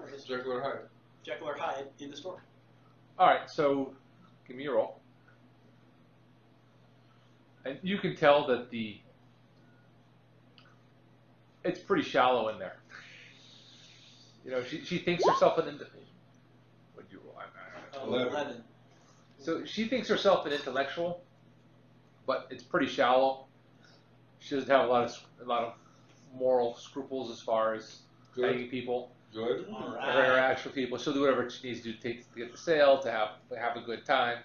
or his Jekyll or Hyde. Jekyll or Hyde in the store. All right, so give me your roll. And you can tell that it's pretty shallow in there. You know, she thinks herself an Would you roll? 11. So she thinks herself an intellectual, but it's pretty shallow. She doesn't have a lot of moral scruples as far as begging people. Good. All Her interaction with people. She'll do whatever she needs to do to get the sale, to have a good time.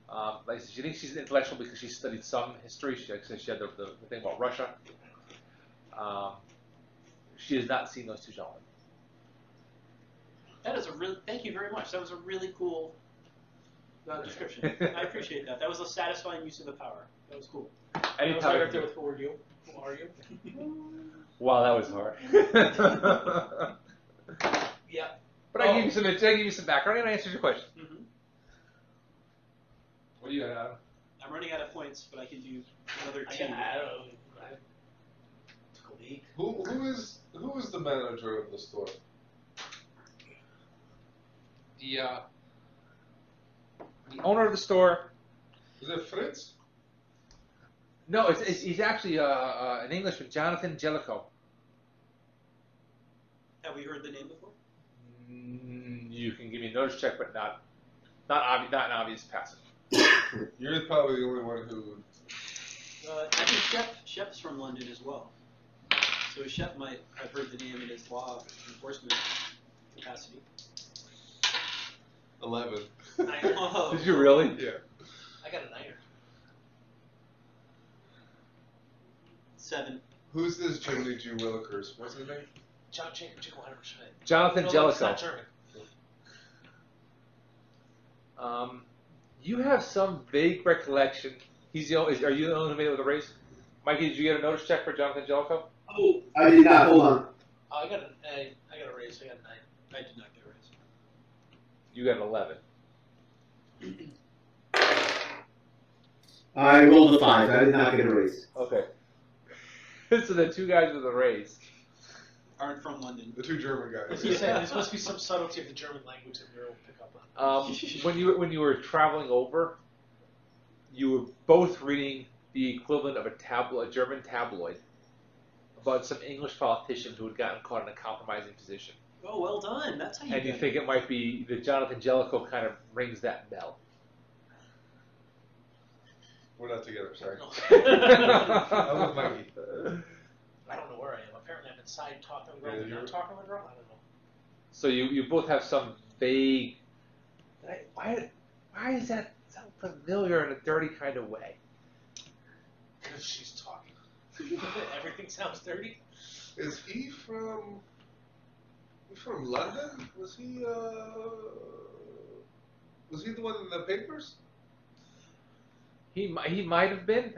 Like I said, she thinks she's an intellectual because she studied some history. She had the thing about Russia. She has not seen those 2 gentlemen. That is thank you very much. That was a really cool description. I appreciate that. That was a satisfying use of the power. That was cool. Anytime. Right there with who are you? Who are you? Wow, that was hard. Yeah. But I gave you some background and I answered your question. Mm-hmm. What do you got, Adam? I'm running out of points, but I can do another 2. I don't know. I took a week. Who is the manager of the store? The owner of the store. Is it Fritz? No, he's actually an Englishman, Jonathan Jellicoe. Have we heard the name before? You can give me a notice check, but not an obvious passive. You're probably the only one who. I think Shep's from London as well. So Shep might have heard the name in his law enforcement capacity. 11. Oh. Did you really? Yeah. I got a 9er. 7. Who's this Jiminy G. Willikers? What's his name? John Jacob 100%. Jonathan No, Jellicoe. it's not German. You have some vague recollection. Are you the only who made it with a raise? Mikey, did you get a notice check for Jonathan Jellicoe? Oh, I did not. Hold on. I got a raise. I got a 9. I did not get a raise. You got an 11. I rolled a 5. I did not get a raise. Okay. So the 2 guys with a raise. Aren't from London. The 2 German I was guys. gonna say, there's supposed to be some subtlety of the German language that we'll pick up on. When you were traveling over, you were both reading the equivalent of a German tabloid about some English politician who had gotten caught in a compromising position. Oh, well done. That's how you And you think it might be that Jonathan Jellicoe kind of rings that bell. We're not together, sorry. No. I'm with Mikey. I don't know where I am. Apparently I'm inside talking to the girl. Yeah, You're you're- not talking to the girl? I don't know. So you both have some vague. Why is that so familiar in a dirty kind of way? Because she's talking. Everything sounds dirty. Is he from London? Was he the one in the papers? He might have been.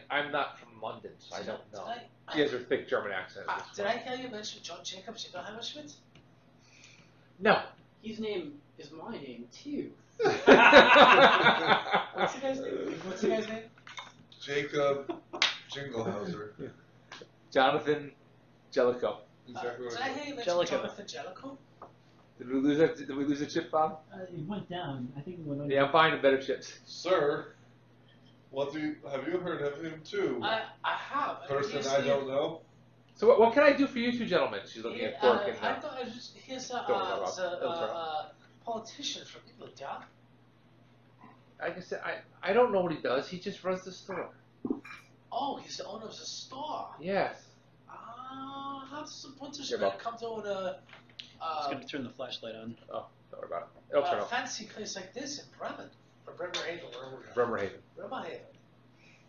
I'm not from London, so I don't know. He has a thick German accent. Did I tell you mention John Jacobs? You know Hammerschmidt? No. His name is my name too. What's the guy's name? What's the guy's name? Jacob Jinglehauser. Jonathan Jellicoe. Exactly Did what I I hear you mention Jellicoe. Jonathan Jellicoe? Did we lose a chip, Bob? It went down. I think it went over. Yeah, I'm buying the better chips. Sir, have you heard of him too? I have. Person He's I the- don't know? So what can I do for you two gentlemen? She's looking at Quark and I thought it was just he's Don't worry about it. It'll turn a politician from England, yeah? like I said, I don't know what he does. He just runs the store. Oh, he's the owner of the store. Yes. How does a British You're man welcome. come to own a I was going to turn the flashlight on. Oh, don't worry about it. It'll turn off. fancy place like this in Bremen? Or Bremerhaven, wherever we're Bremerhaven. Bremerhaven.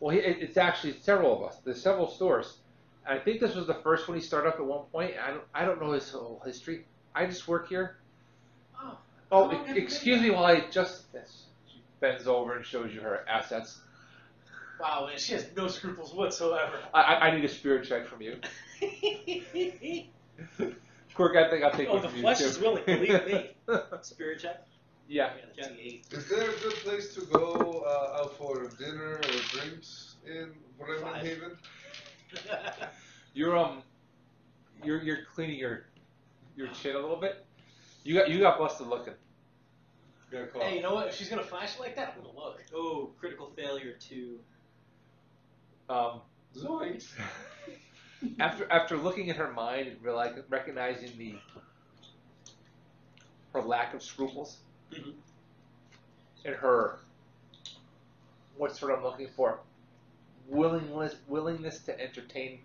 Well, it's actually several of us. There's several stores. And I think this was the first one he started up at one point. I don't know his whole history. I just work here. Oh. Oh, How long have you excuse been me while I adjust this. She bends over and shows you her assets. Wow, man, she has no scruples whatsoever. I need a spirit check from you. Quirk, I think I'll take Oh, one the from flesh you, is too. willing, believe me. Spirit check. Yeah. Yeah, the T8. Is there a good place to go out for dinner or drinks in Bremerhaven? You're cleaning your chin a little bit. You got busted looking. Got a call. Hey, you know what? If she's gonna flash it like that, I'm gonna look. Oh, critical failure 2. Zoinks. After looking at her mind and recognizing her lack of scruples Mhm. and her what's what I'm looking for, willingness to entertain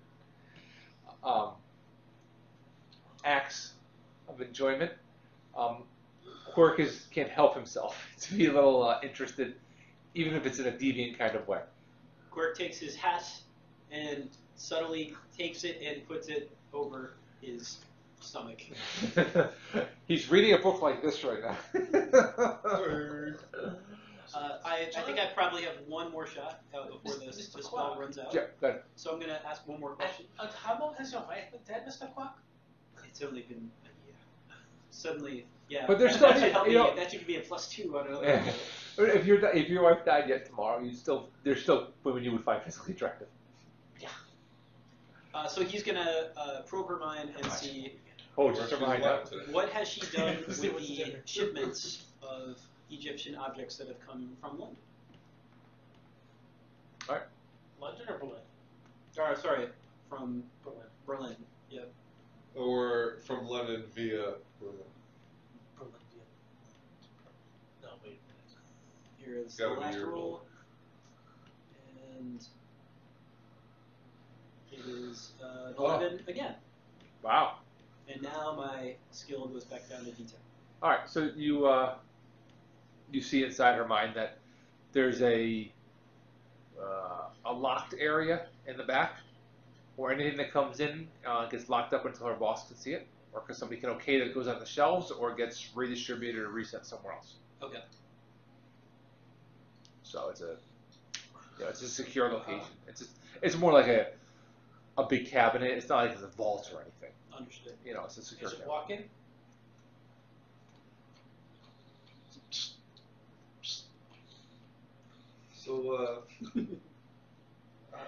acts of enjoyment, Quirk can't help himself to be a little interested, even if it's in a deviant kind of way. Quirk takes his hat and subtly takes it and puts it over his stomach. He's reading a book like this right now. I think I probably have one more shot before the Mr. spell Quark. runs out. Yeah, good. So I'm going to ask one more question. How long has your wife been dead, Mr. Quark? It's only been a year. Suddenly, yeah. But there's that, still- that should help you me. know- That should be a +2 on another. Yeah. If your wife died yet tomorrow, there's still women you would find physically attractive. So he's going to probe her mind and see Oh, just a reminder. what has she done with See what's the different. shipments of Egyptian objects that have come from London. London or Berlin? Or, sorry, from Berlin. Berlin. Yep. Or from London via Berlin. Berlin, yeah. No, wait a minute. Here is Gotta the be last your roll. roll. And it is Oh. 11 again. Wow. And now my skill goes back down to D10. All right, so you see inside her mind that there's a locked area in the back, where anything that comes in gets locked up until her boss can see it, or because somebody can okay that it goes on the shelves, or gets redistributed or reset somewhere else. Okay. So it's a secure location. It's more like a big cabinet. It's not like it's a vault or anything. Understood. It's a secure Is it cabinet. walk in? So,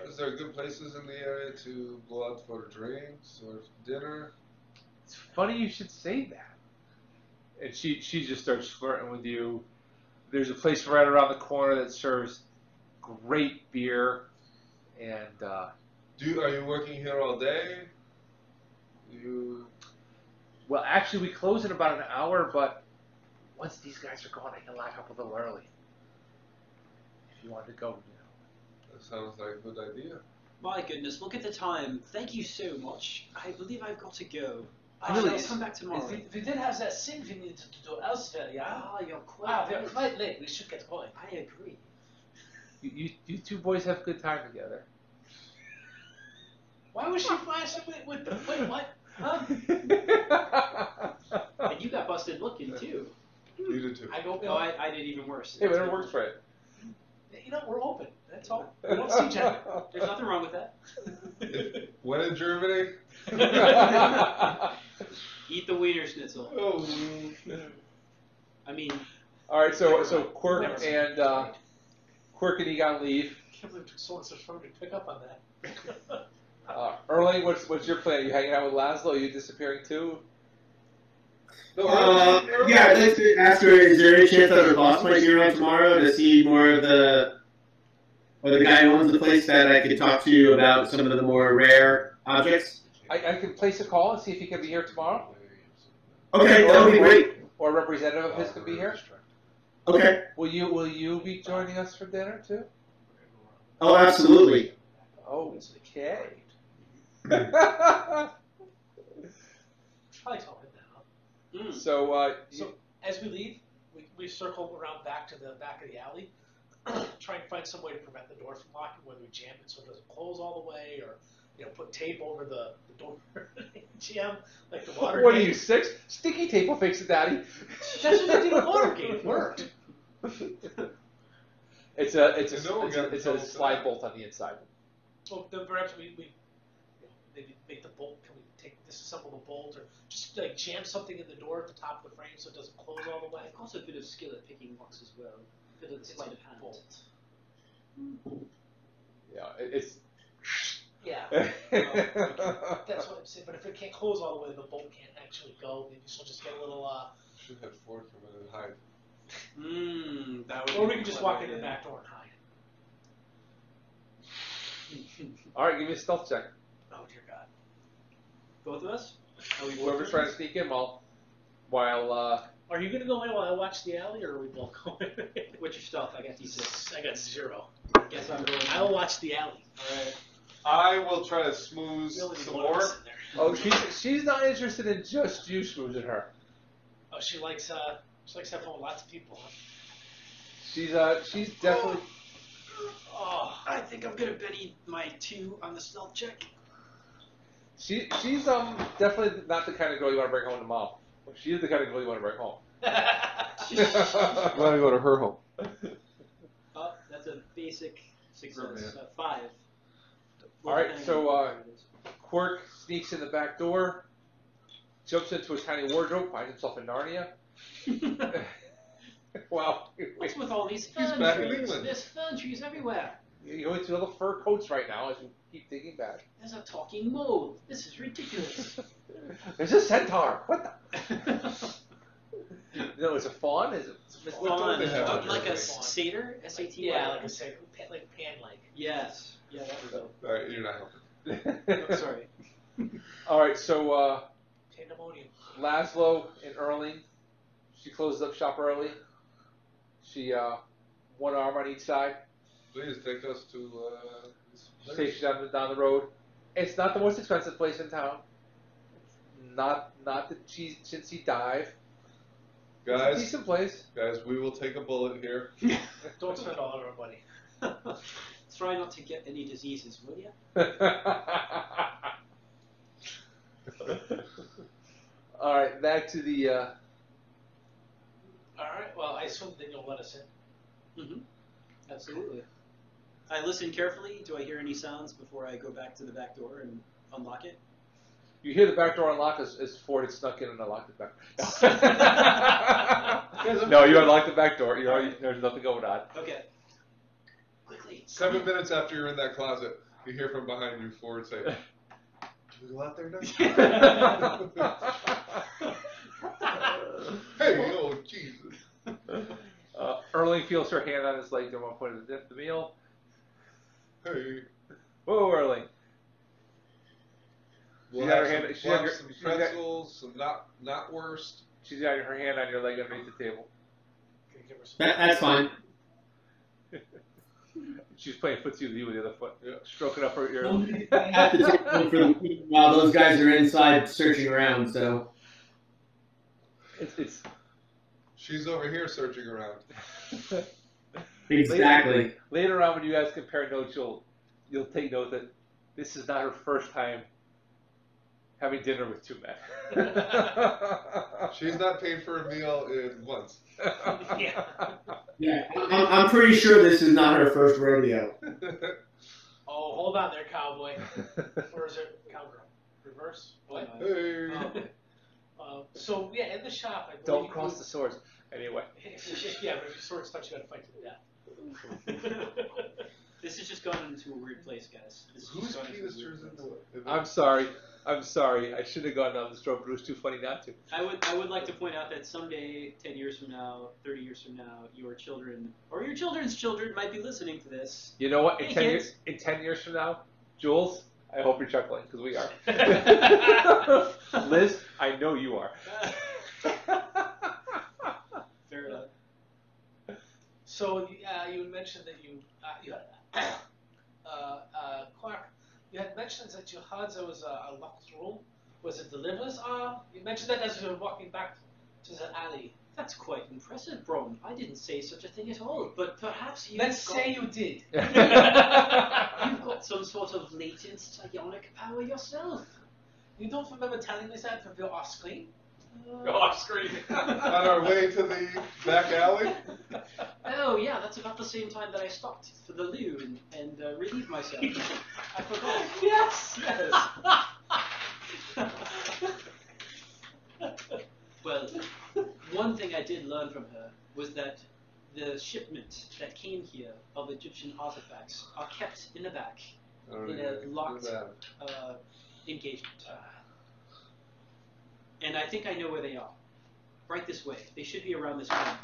is there good places in the area to go out for drinks or dinner? It's funny you should say that. And she just starts flirting with you. There's a place right around the corner that serves great beer, and Are you working here all day? well, actually, we close in about an hour. But once these guys are gone, I can lock up a little early. If you want to go, That sounds like a good idea. My goodness, look at the time. Thank you so much. I believe I've got to go. Really, I'll come back tomorrow. We did have that thing we needed to do elsewhere, yeah? Ah, you're quite We're right. quite late. We should get going. I agree. You two boys have a good time together. Why was she flashing with the... Wait, what? Huh? And you got busted looking too. You did too. I go, No, I did even worse. Hey, but it works for it. we're open. That's all. We don't see gender. There's nothing wrong with that. When in Germany? Eat the wiener schnitzel. Oh. I mean, All right, so Quirk and Egon leave. I can't believe it took so much for me to pick up on that. Erling, what's your plan? Are you hanging out with Laszlo? Are you disappearing too? No, Yeah, I'd like to ask her, is there any chance that her boss might be around tomorrow to see more of the guy who owns the place that I could talk to about some of the more rare objects? I can place a call and see if he can be here tomorrow. Okay, that would be great. Or a representative of his can be here. Okay. Will you be joining us for dinner too? Oh, absolutely. Okay. Probably tell him that, huh? So So as we leave, we circle around back to the back of the alley, try and find some way to prevent the door from locking, whether we jam it so it doesn't close all the way, or put tape over the door jam like the water. what are you, 6? Sticky tape will fix it, Daddy. That's what they did with Watergate. It worked. It's a slide bolt on the inside. Well, then perhaps we maybe make the bolt. Can we disassemble the bolt, or just like jam something in the door at the top of the frame so it doesn't close all the way? I've got a bit of skill at picking locks as well. A bit of It's sleight like of hand. bolt. Yeah, it's. Yeah. That's what I'm saying. But if it can't close all the way, the bolt can't actually go. Maybe she'll just get a little. Should have Ford come in and hide. That would. Or be we a can just clever walk in the idea. back door and hide. All right, give me a stealth check. Oh dear God. Both of us? Are we Whoever's trying to sneak in while Are you gonna go in while I watch the alley, or are we both going? What's your stealth? I got D6. I got 0. Guess I'm going. I will watch the alley. Alright. I will try to smooth We only need some one of more. us in there. Oh, she's not interested in just you schmoozing her. Oh, she likes having fun with lots of people. Huh? She's definitely. Oh, I think I'm gonna Betty my 2 on the stealth check. She's definitely not the kind of girl you want to bring home to mom. She is the kind of girl you want to bring home. I'm gonna go to her home. Oh, that's a basic success. Man. 5. All right, so Quirk sneaks in the back door, jumps into a tiny wardrobe, finds himself in Narnia. Wow. What's with all these He's fern back in trees? England. There's fern trees everywhere. You're going through little fur coats right now as you keep digging back. There's a talking mole. This is ridiculous. There's a centaur. What the? No, is it fawn? Is it? Fawn. they have out Like here? a satyr? S-A-T-Y. yeah, like I say, pan-like. Yes. Yeah, that was it. Alright, you're not helping. Oh, sorry. All right, so Pandemonium. Laszlo and Erling, she closes up shop early. She one arm on each side. Please take us to She takes you down the road. It's not the most expensive place in town. Not the chintzy dive. It's a guys. decent place. Guys, we will take a bullet here. Don't spend all of our money. Try not to get any diseases, will you? All right, back to the. All right. Well, I assume then you'll let us in. Mm-hmm. Absolutely. I listen carefully. Do I hear any sounds before I go back to the back door and unlock it? You hear the back door unlock as Ford had snuck in and unlocked the back. No, you unlocked the back door. There's nothing going on. Okay. Quickly. 7 minutes after you're in that closet, you hear from behind you Ford say, "Can we go out there now?" Hey, oh Jesus! Erling feels her hand on his leg at one point of the meal. Hey, Whoa, Erling. we'll She's got have her hand- some, she's got we'll have her- some she's got- pretzels, some not worst. She's got her hand on your leg underneath the table. Can you give her some? That's fine. She's playing footsie with you with the other foot, Yeah. stroking up her ear. I have to take one for the team while those guys are inside searching around. So It's She's over here searching around. exactly. Later on, when you guys compare notes, you'll take note that this is not her first time having dinner with two men. She's not paid for a meal in months. Yeah. Yeah, I'm pretty sure this is not her first rodeo. Oh, hold on there, cowboy. Or is it cowgirl? Reverse? What? Hey. So yeah, in the shop, I Don't believe cross the swords. Anyway. Yeah, but if your sword touch, you gotta fight to the death. This has just gone into a weird place, guys. This has Whose just gone into a penis weird turns place. into I'm sorry. I should have gone down this road, but it was too funny not to. I would like to point out that someday, 10 years from now, 30 years from now, your children or your children's children might be listening to this. You know what? Hey, kids. In 10 years from now, Jules, I hope you're chuckling because we are. Liz, I know you are. Fair enough. So you mentioned that you Clark, you had mentioned that you heard there was a locked room. Was it the liver's arm? You mentioned that as you were walking back to the alley. That's quite impressive, Brom. I didn't say such a thing at all, but perhaps you. Let's say you did. You've got some sort of latent psionic power yourself. You don't remember telling me that from your off screen? Off screen. On our way to the back alley? Oh yeah, that's about the same time that I stopped for the loo and relieved myself. I forgot. Yes! Well, one thing I did learn from her was that the shipment that came here of Egyptian artifacts are kept in the back in a locked engagement. And I think I know where they are. Right this way. They should be around this corner.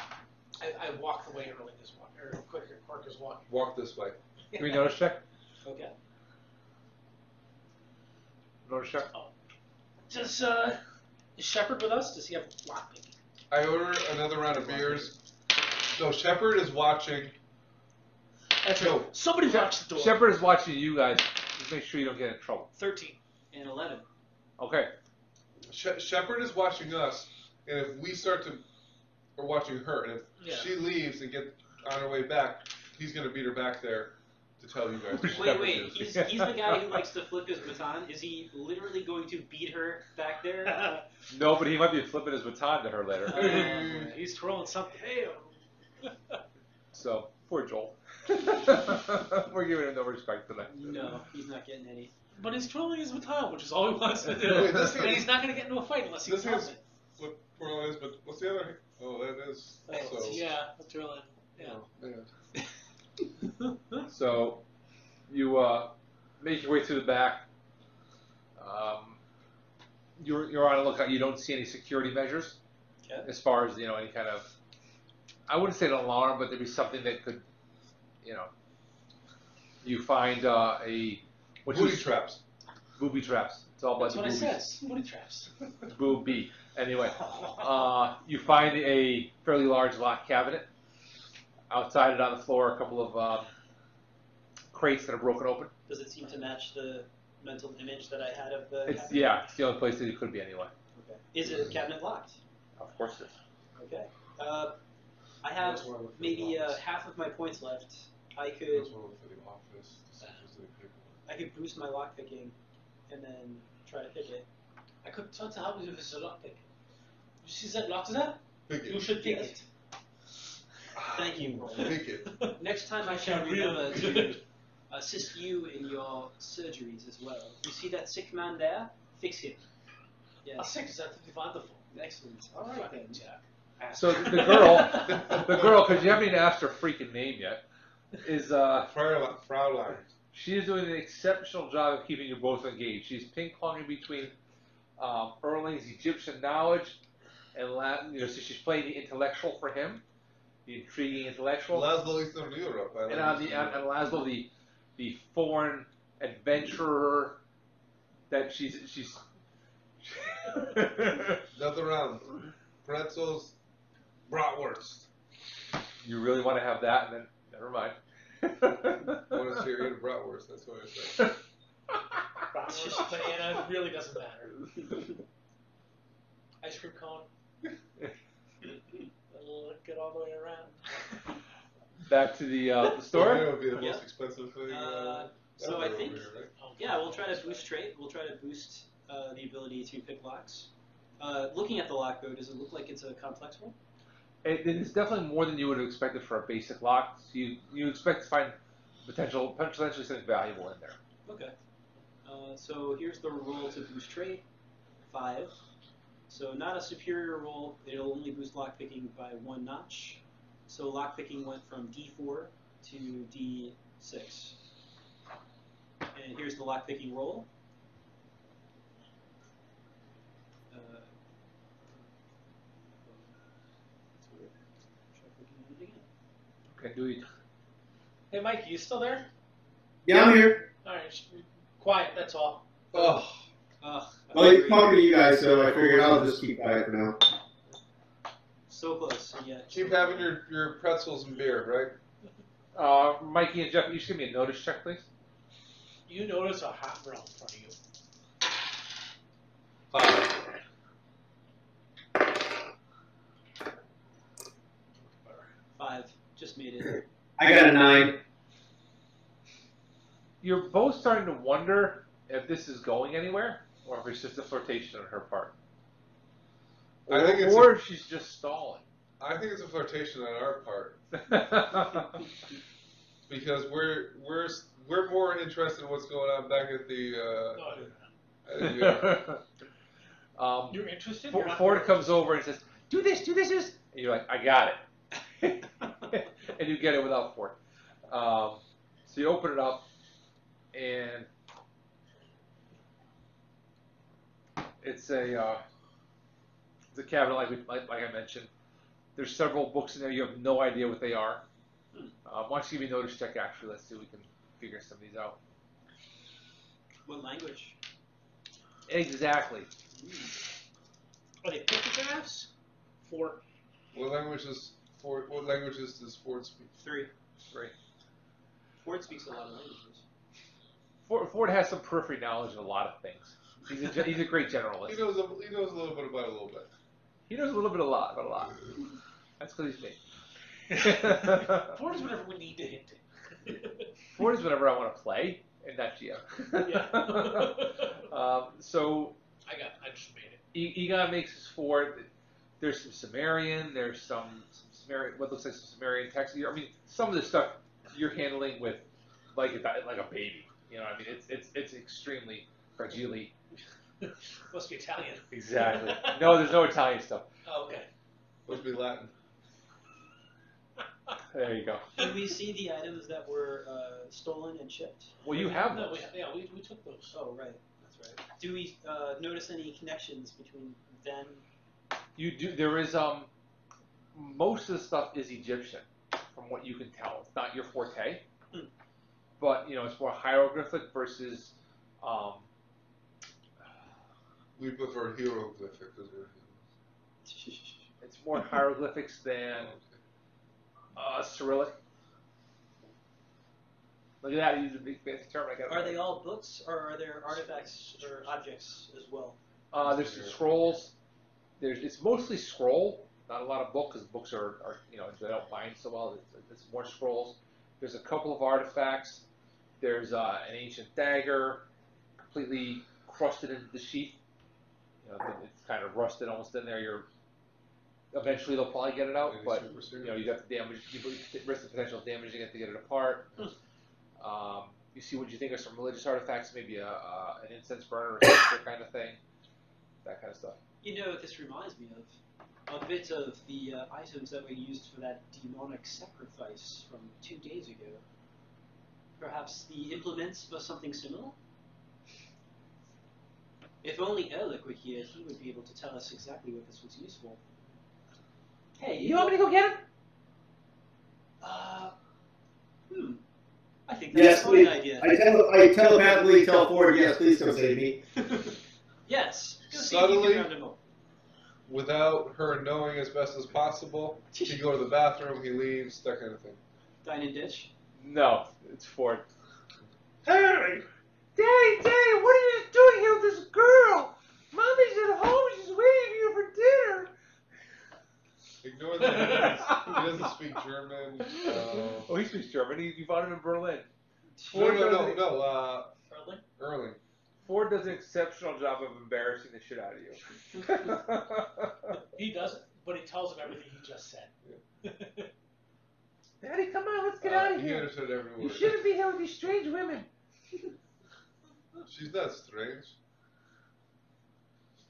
I walked away early this morning, or quicker, Corker's walking. Walk this way. Can we notice check? Okay. Notice check? Does is Shepard with us? Does he have lockpicking? I order another round of beers. No, Shepard is watching. That's No. right. Somebody watch the door. Shepard is watching you guys. Just make sure you don't get in trouble. 13. And 11. Okay. Shepard is watching us, and if we start to, or watching her, and if she leaves and get on her way back, he's gonna beat her back there to tell you guys. Wait. He's the guy who likes to flip his baton. Is he literally going to beat her back there? No, but he might be flipping his baton to her later. He's throwing something. Hey, So, poor Joel. We're giving him no respect tonight. No, he's not getting any. but he's twirling his baton, which is all he wants to do. Wait, this and is- he's not going to get into a fight unless he This throws is it. what Portland is, but what's the other? Oh, that is. So, Yeah, the twirling. Yeah. oh, man. So, you make your way through the back. You're on a lookout. You don't see any security measures, Okay. as far as any kind of. I wouldn't say an alarm, but there'd be something that could, You find Booty traps. booby traps. It's all about That's the what I boobies. said. Booty traps. Booby. Anyway, you find a fairly large locked cabinet. Outside it on the floor, a couple of crates that are broken open. Does it seem to match the mental image that I had of the It's cabinet? it's the only place that it could be anyway. Okay. Is it cabinet locked? Of course it is. Okay. I have That's why I look for maybe the office. half of my points left. I could That's one for the office. I could boost my lock picking and then try to pick it. I could try to help you if it's a lockpick. You see that lock there? Pick You it. should pick Yes. it. Thank you. Pick it. Next time I shall remember to assist you in your surgeries as well. You see that sick man there? Fix him. A Yes. 6, that would be wonderful. Excellent. All right then. Fucking Jack. So the girl, because you haven't even asked her freaking name yet, is Fraulein. she is doing an exceptional job of keeping you both engaged. She's ping-ponging between Erling's Egyptian knowledge and Latin. So she's playing the intellectual for him, the intriguing intellectual, Laszlo Eastern Europe. I and like on Eastern Europe. Laszlo the foreign adventurer that she's. Another round. Pretzels, bratwurst. You really want to have that, and then never mind. I want to see her eat a bratwurst. That's what I said. Bratwurst, but yeah, it really doesn't matter. Ice cream cone. Look it all the way around. Back to the That store. would be the most Yeah. expensive thing. So ever I over think, here, right? yeah, we'll try to boost trade. We'll try to boost the ability to pick locks. Looking at the lock though, does it look like it's a complex one? It's definitely more than you would have expected for a basic lock. So you expect to find potentially something valuable in there. Okay. So here's the roll to boost trade. 5. So not a superior roll. It'll only boost lockpicking by 1 notch. So lockpicking went from D4 to D6. And here's the lockpicking roll. Okay, do it. Hey, Mike, you still there? Yeah, I'm here. All right, quiet. That's all. Oh, Well, he's talking to you guys, so I figured I'll just keep quiet for now. So close, and yet. keep having your pretzels and beer, right? Mikey and Jeff, you should give me a notice check, please. You notice a hot girl in front of you. 5. Just made it. I got a 9. You're both starting to wonder if this is going anywhere, or if it's just a flirtation on her part. I think it's or if she's just stalling. I think it's a flirtation on our part because we're more interested in what's going on back at the. You're interested? Ford comes over and says, do this, do this. And you're like, I got it. And you get it without Ford. So you open it up, and it's a cabinet like I mentioned. There's several books in there. You have no idea what they are. Why don't you give me a notice check, actually? Let's see if we can figure some of these out. What language? Exactly. Are they pictographs? 4. What languages does Ford speak? 3. 3. Ford speaks a lot of languages. Ford has some periphery knowledge of a lot of things. He's a great generalist. He knows a little bit about a little bit. He knows a little bit about a lot. That's because he's me. Ford is whatever we need to hint it. Ford is whatever I want to play, and not GM. So I just made it. Egon makes his Ford. There's some Sumerian. There's some Sumerian. What looks like some Sumerian text. I mean, some of the stuff you're handling with like a baby. You know, I mean, it's extremely fragile. Must be Italian. Exactly. No, there's no Italian stuff. Oh, okay. Must be Latin. There you go. Can we see the items that were stolen and shipped? Well, you have No, those. we took those. Oh, right. That's right. Do we notice any connections between them? You do. There is most of the stuff is Egyptian, from what you can tell. It's not your forte, but it's more hieroglyphic versus. We prefer hieroglyphic because we're It's more hieroglyphics than Cyrillic. Look at that! I use a big fancy term. Are they all books, or are there artifacts or objects as well? There's some scrolls. It's mostly scroll, not a lot of book, because books are they don't bind so well. It's more scrolls. There's a couple of artifacts. There's an ancient dagger, completely crusted into the sheath. It's kind of rusted almost in there. Eventually they'll probably get it out, but you got the damage. You risk the potential of damaging it to get it apart. You see what you think are some religious artifacts, maybe an incense burner or some kind of thing, that kind of stuff. This reminds me of a bit of the items that were used for that demonic sacrifice from 2 days ago. Perhaps the implements were something similar? If only Erlich were here, he would be able to tell us exactly what this was used for. Hey, You want me to go get him? I think that's Yes, a fine please. idea. I telepathically tell Ford, yes, please come save me. Yes. Go see if you Subtly. can round him up. without her knowing as best as possible. He go to the bathroom, he leaves, that kind of thing. Dine and ditch. No, it's Ford. Hey! Daddy, what are you doing here with this girl? Mommy's at home, she's waiting for you for dinner. Ignore that. He doesn't speak German. Oh, he speaks German. You found him in Berlin. No. Early? Erling. Ford does an exceptional job of embarrassing the shit out of you. He doesn't, but he tells him everything he just said. Daddy, come on, let's get out of He here. understood every You word. shouldn't be here with these strange women. She's not strange.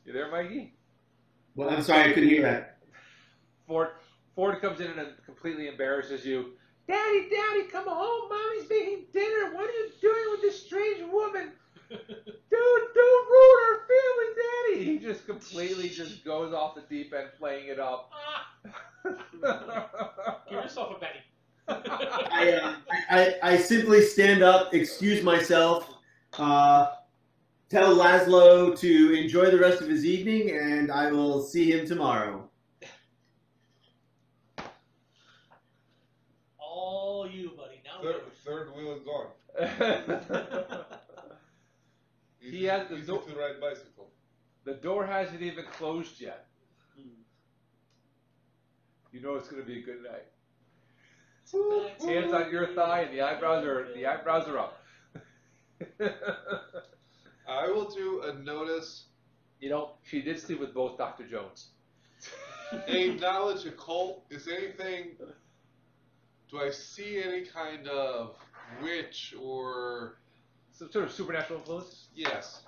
You there, Mikey? Well, I'm sorry, I couldn't hear that. Ford comes in and completely embarrasses you. Daddy, come home. Mommy's making dinner. What are you doing with this strange woman? Don't ruin our family, Daddy. He just completely just goes off the deep end playing it up. Give yourself a Betty. I simply stand up, excuse myself, tell Laszlo to enjoy the rest of his evening, and I will see him tomorrow. All you, buddy. Now Third wheel is gone. He has the easy door. to ride bicycle. The door hasn't even closed yet. You know it's going to be a good night. Hands on your thigh, and the eyebrows are up. I will do a notice. You know, she did sleep with both Dr. Jones. A knowledge occult. Is anything? Do I see any kind of witch or? Some sort of supernatural influence? Yes.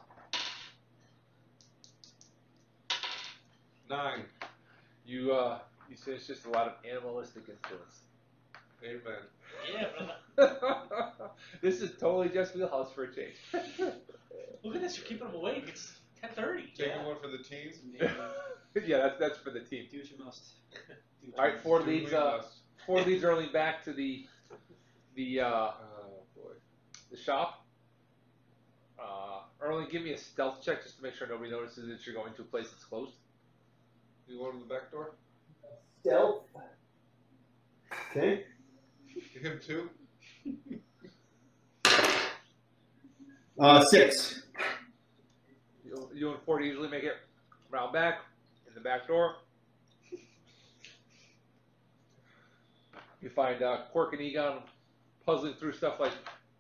9. You say it's just a lot of animalistic influence. Amen. Yeah, brother. This is totally just wheelhouse for a change. Look at this. You're keeping them awake. It's 10:30. Taking one for the teens. Yeah, that's for the team. Do what you must. All right, Ford Do leads we must. early back to the Oh boy. the shop. Erling, give me a stealth check just to make sure nobody notices that you're going to a place that's closed. You go to the back door. Stealth. Okay. Him too. 6. You and Ford usually make it round back in the back door. You find Quark and Egon puzzling through stuff like,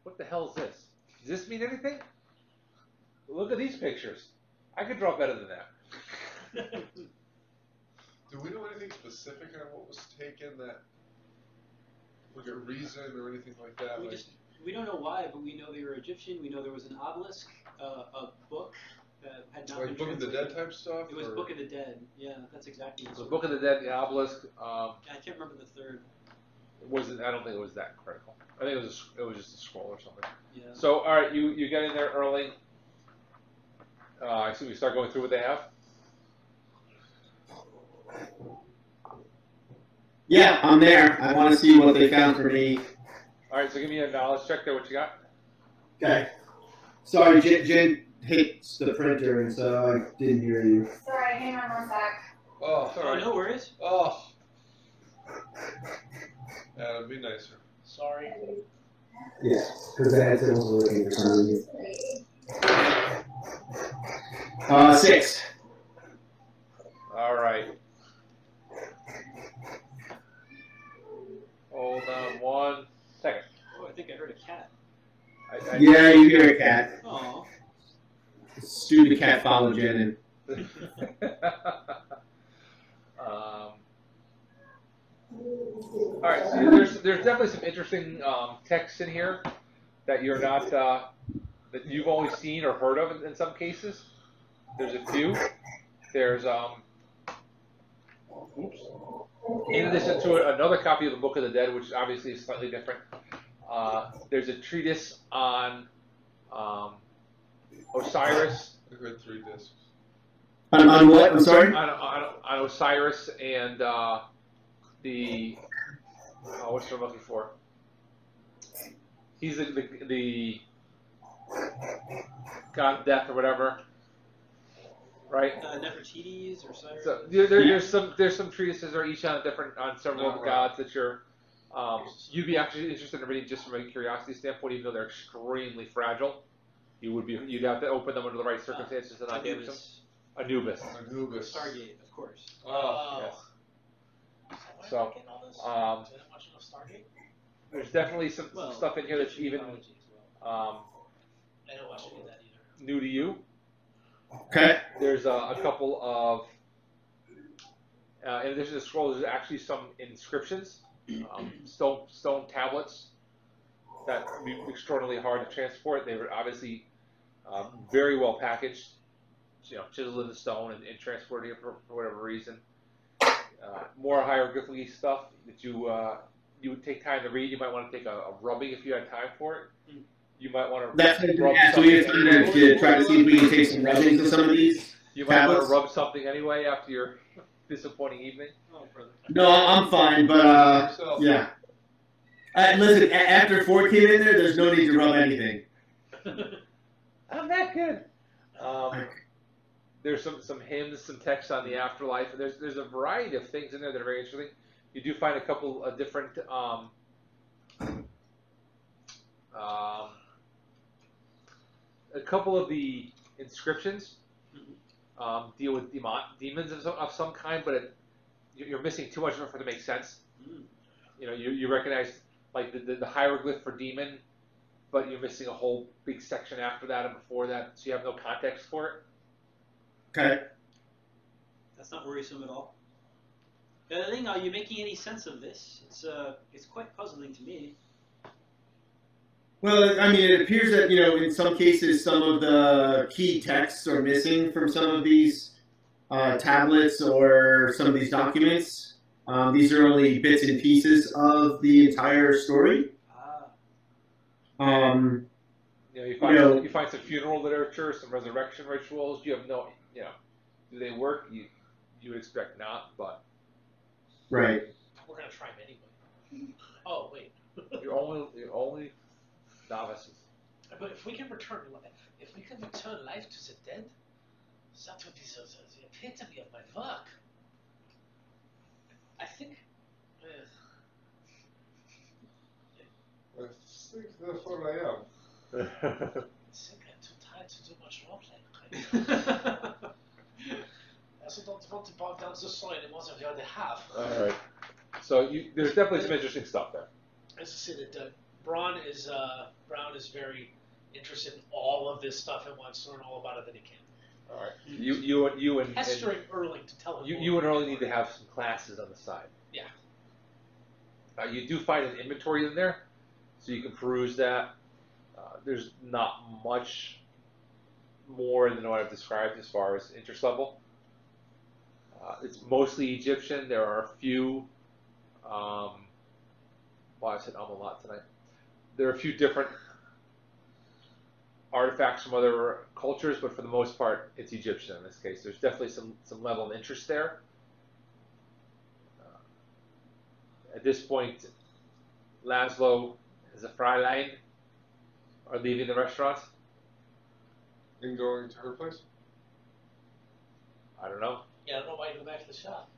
what the hell is this? Does this mean anything? Look at these pictures. I could draw better than that. Do we know anything specific on what was taken? That like a reason or anything like that? We don't know why, but we know they were Egyptian. We know there was an obelisk, a book that had not been like Book of the translated. Dead type stuff? It was or? Book of the Dead. Yeah, that's exactly what The it Book of the Dead, the obelisk, I can't remember the third. wasn't. I don't think it was that critical. I think it was just a scroll or something. Yeah. So, all right, you get in there early. I assume you start going through what they have. Yeah, I'm there. I want to see what they found for me. All right, so give me a knowledge check there. What you got? Okay. Sorry, Jen hates the printer, and so I didn't hear you. Sorry, hang on one sec. Oh, Oh, no worries. oh. That'd be nicer. Sorry. Yeah, because the headset wasn't working for some reason. 6. All right. Hold on 1 second. Oh, I think I heard a cat. Yeah, you hear a cat. Oh. Stupid cat followed Jen in. All right, so there's definitely some interesting texts in here that you're not that you've only seen or heard of in some cases. There's a few. There's in addition to another copy of the Book of the Dead, which obviously is slightly different. There's a treatise on Osiris. I read 3 discs. On what? I'm sorry? On Osiris and the what's what I'm looking for? He's the god of death or whatever, right? Nefertiti's or Cyrus? So there's some treatises that are each on several of the gods that you'd be actually interested in reading just from a curiosity standpoint, even though they're extremely fragile. You'd have to open them under the right circumstances to not damage them. Anubis. Anubis. Stargate, of course. Oh. Yes. Why So, am I getting all this? Did I watch enough Stargate? There's definitely some Well, stuff in here that's even Mythology as well. I don't watch any of that either. new to you. Okay. There's a couple of, in addition to scrolls, there's actually some inscriptions, stone tablets that would be extraordinarily hard to transport. They were obviously very well packaged. chiseled in the stone and transported for whatever reason. More hieroglyphic stuff that you would take time to read. You might want to take a rubbing if you had time for it. You might want to. That's so we have to try to see if we can take some rubbings of some of these. You might want tablets. to rub something anyway after your disappointing evening. Oh, brother. No, I'm fine, but yeah. Listen, after 4 came in there, there's no need to rub anything. I'm that good. There's some hymns, some text on the afterlife. There's a variety of things in there that are very interesting. You do find a couple of different a couple of the inscriptions deal with demons of some kind, but you're missing too much of it for it to make sense. You recognize like the hieroglyph for demon, but you're missing a whole big section after that and before that, so you have no context for it. Okay. That's not worrisome at all. The other thing, are you making any sense of this? It's quite puzzling to me. Well, I mean, it appears that, in some cases, some of the key texts are missing from some of these tablets or some of these documents. These are only bits and pieces of the entire story. You find some funeral literature, some resurrection rituals. You have no, do they work? You would expect not, but right. We're gonna try them anyway. Oh wait. you're only novices. But if we can return life to the dead, that would be the epitome of my work. I think. I think that's what I am. I think I'm too tired to do much roleplaying. I also don't want to bog down the soil anymore than we already have. All right. So there's definitely some interesting stuff there. As I said, Brown is very interested in all of this stuff and wants to learn all about it that he can. All right. You and Pestering Erling to tell him. you and Early need to have some classes on the side. Yeah. You do find an inventory in there, so you can peruse that. There's not much more than what I've described as far as interest level. It's mostly Egyptian. There are a few. I said a lot tonight. There are a few different artifacts from other cultures, but for the most part, it's Egyptian in this case. There's definitely some level of interest there. At this point, Laszlo and the Fräulein are leaving the restaurant. And going to her place? I don't know. Yeah, I don't know why you go back to the shop.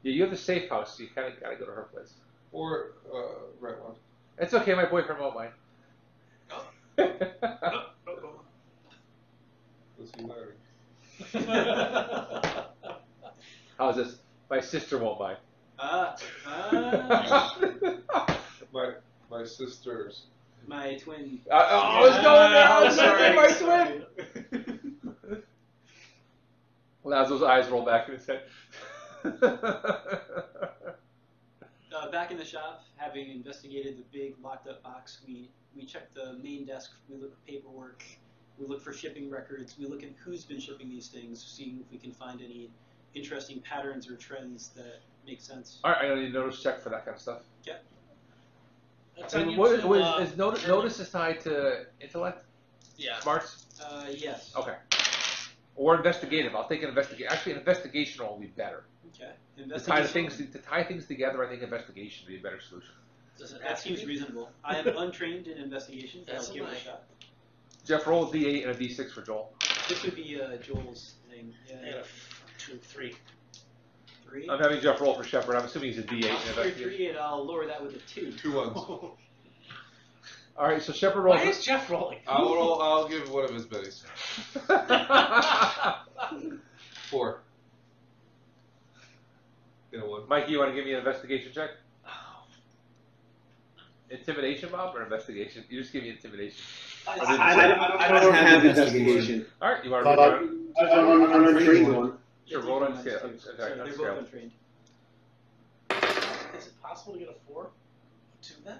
Yeah, you have the safe house, so you kind of got to go to her place. Or rent one. It's okay, my boyfriend won't mind. Was he married? How's this? My sister won't mind. My sisters. My twin. I was going there. I was going my twin. Laszlo's eyes roll back in his head. Back in the shop, having investigated the big locked up box, we check the main desk, we look at paperwork, we look for shipping records, we look at who's been shipping these things, seeing if we can find any interesting patterns or trends that make sense. All right, I need a notice check for that kind of stuff. Yeah. That's And on what YouTube, is notice is tied to intellect? Yeah. Smarts? Yes. Okay. Or investigative. I'll take an investigation. Actually, an investigation will be better. Okay. To tie things together, I think investigation would be a better solution. That seems reasonable. I am untrained in investigation, but I'll give it a shot. Jeff, roll a D8 and a D6 for Joel. This would be Joel's thing. I got a 2, 3. 3? I'm having Jeff roll for Shepard. I'm assuming he's a D8 in Figure investigation. 3, and I'll lower that with a 2. 2 ones. All right, so Shepard rolls. Why is Jeff rolling? I'll give one of his buddies. 4. Get a 1. Mikey, you want to give me an investigation check? Intimidation, Bob, or investigation? You just give me intimidation. I don't have investigation. All right, you want to roll? I'm untrained one. Sure, roll on scale. So they're both untrained. Is it possible to get a 4? 2 then?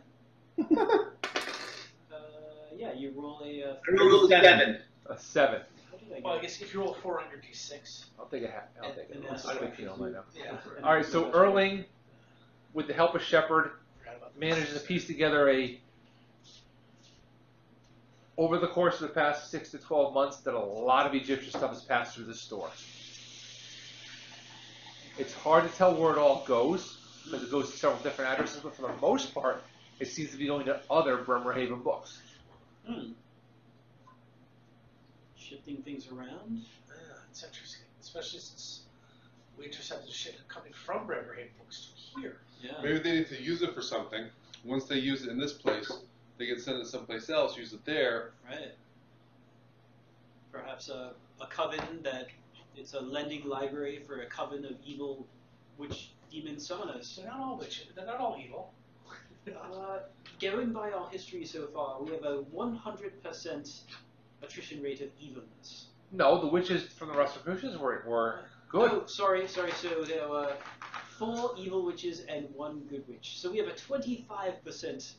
Yeah, you roll a. I rolled a 7. A 7. What did I get? Well, I guess if you roll 4 on your d6. I'll take a half. I'll take it. And I'm that's 16 on mine now. Yeah. All right, so Erling, with the help of Shepard, Forgot about manages to piece together over the course of the past 6 to 12 months, that a lot of Egyptian stuff has passed through the store. It's hard to tell where it all goes, because it goes to several different addresses, but for the most part, it seems to be going to other Bremerhaven books. Shifting things around. Yeah, it's interesting, especially since we intercepted a ship coming from Bremerhaven books to here. Yeah. Maybe they need to use it for something. Once they use it in this place, they can send it someplace else, use it there. Right. Perhaps a coven that it's a lending library for a coven of evil witch demon summoners. They're not all witches. They're not all evil. Going by our history so far, we have a 100% attrition rate of evenness. No, the witches from the Rosicrucians were good. Oh, sorry. So there were 4 evil witches and 1 good witch. So we have a 25%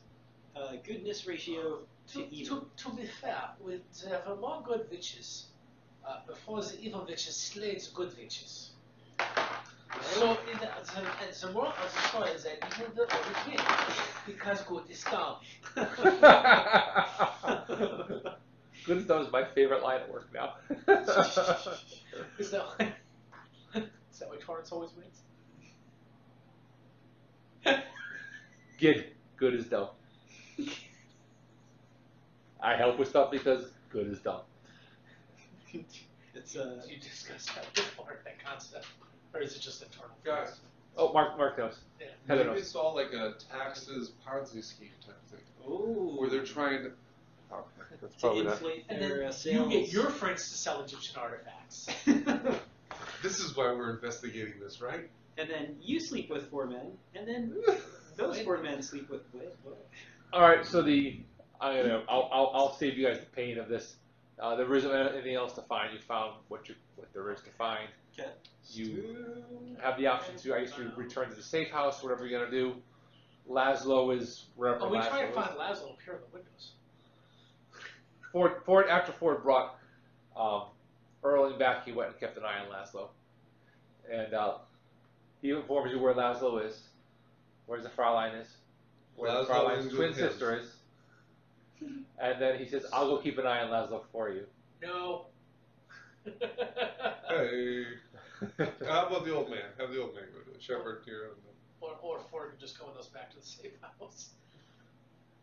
goodness ratio to evil. To be fair, there were more good witches before the evil witches slayed the good witches. So the moral of the story is that evil will win because good is dumb. Good as done is my favorite line at work now. Is that why Torrance always wins? Good is dumb. I help with stuff because good is dumb. It's You discussed that before, that concept, or is it just internal? Guys, Oh, Mark knows. Yeah. Heather maybe knows. it's all like a taxes Ponzi scheme type thing, ooh, where they're trying to. That's to probably not. inflate And their then sales. you get your friends to sell Egyptian artifacts. This is why we're investigating this, right? And then you sleep with 4 men, and then those 4 men sleep with what? All right, so I'll save you guys the pain of this. There isn't anything else to find. You found what there is to find. Okay. You have the option to, I guess, you return to the safe house, whatever you're gonna do. Laszlo is wherever Oh, we Laszlo try and is. find Laszlo up here in the windows. After Ford brought Erling back, he went and kept an eye on Laszlo, and he informs you where Laszlo is, where the Fraulein is, where the Laszlo Fraulein's is twin with him. sister is, and then he says, "I'll go keep an eye on Laszlo for you." No. Hey. How about the old man? Have the old man go do it. Shepherd here. Or Ford can just go with us back to the safe house.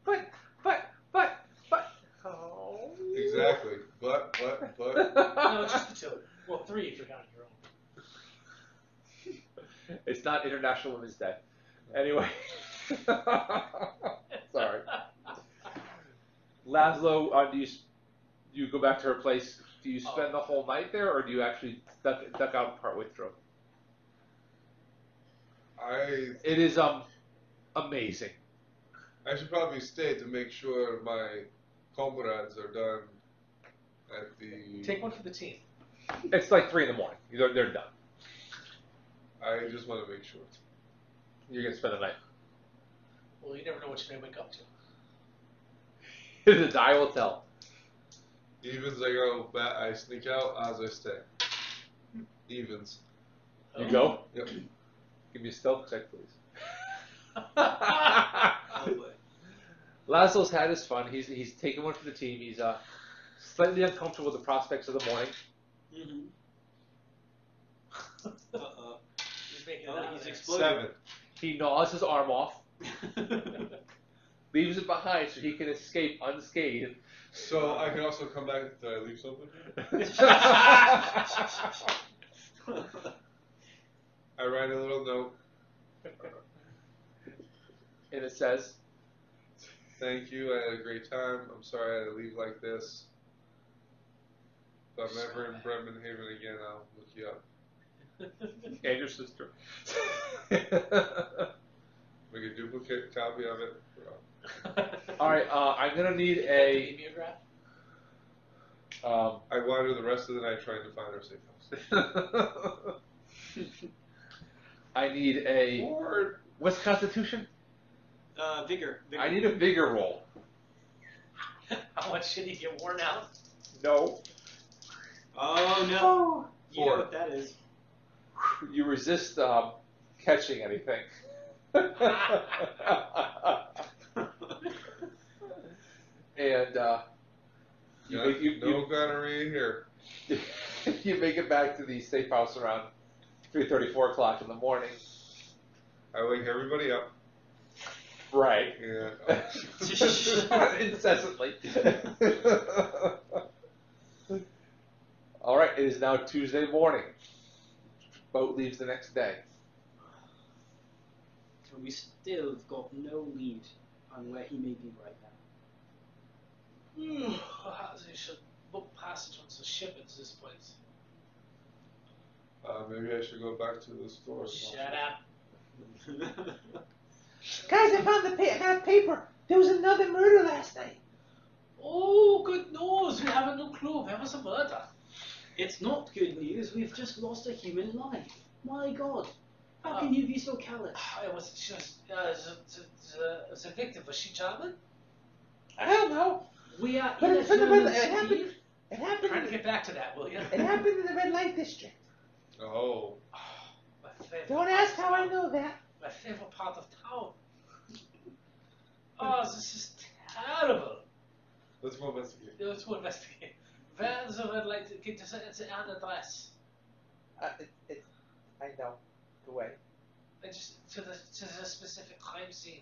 But. Oh. Exactly. But. No, just the 2. Well, 3 if you're counting your own. It's not International Women's Day. Anyway. Sorry. Laszlo, do you go back to her place? Do you spend the whole night there, or do you actually duck out partway through? It is amazing. I should probably stay to make sure my comrades are done at the. Take one for the team. It's like 3 in the morning. They're done. I just want to make sure. You're gonna spend the night. Well, you never know what you may wake up to. The die will tell. Evens, I go back. I sneak out. Odds, I stay. Evens. You go. Yep. Give me a stealth check, please. Oh boy. Laszlo's had his fun. He's taken one for the team. He's slightly uncomfortable with the prospects of the morning. Mm-hmm. Uh-oh. He's making it Oh, out he's there. exploding. 7. He gnaws his arm off, leaves it behind so he can escape unscathed. So I can also come back. Did I leave something? I write a little note. And it says, Thank you. I had a great time. I'm sorry I had to leave like this. If I'm ever in Bremerhaven again, I'll look you up. and your sister. Make a duplicate copy of it. All right, I'm gonna need a. Mimeograph? I wander the rest of the night trying to find our safe house. I need a. Or What's Constitution? Vigor. I need a vigor roll. How much shit he get worn out? No. Oh no! Oh, You know what that is. You resist catching anything. And No gonorrhea here. you make it back to the safe house around 3:30, 4 o'clock in the morning. I wake everybody up. Right. Yeah. Incessantly. All right, it is now Tuesday morning. Boat leaves the next day. And we still have got no lead on where he may be right now. Perhaps you should book passage on the ship at this point. Maybe I should go back to the store. Shut up. guys, I found that paper. There was another murder last night. Oh, good news. We have a new clue. There was a murder. It's not good news. We've just lost a human life. My God. How can you be so callous? It was just the victim. Was she German? I don't know. We are But in a it's in the German red- it city. happened. It Trying happened. to get back to that, will you? It happened in the red light district. Oh. My favorite Don't part ask of how I town. know that. My favorite part of town. Oh, this is terrible. Let's go investigate. Let's go investigate. Where's the red light? Get to it's an address. I know the way. And just to the specific crime scene.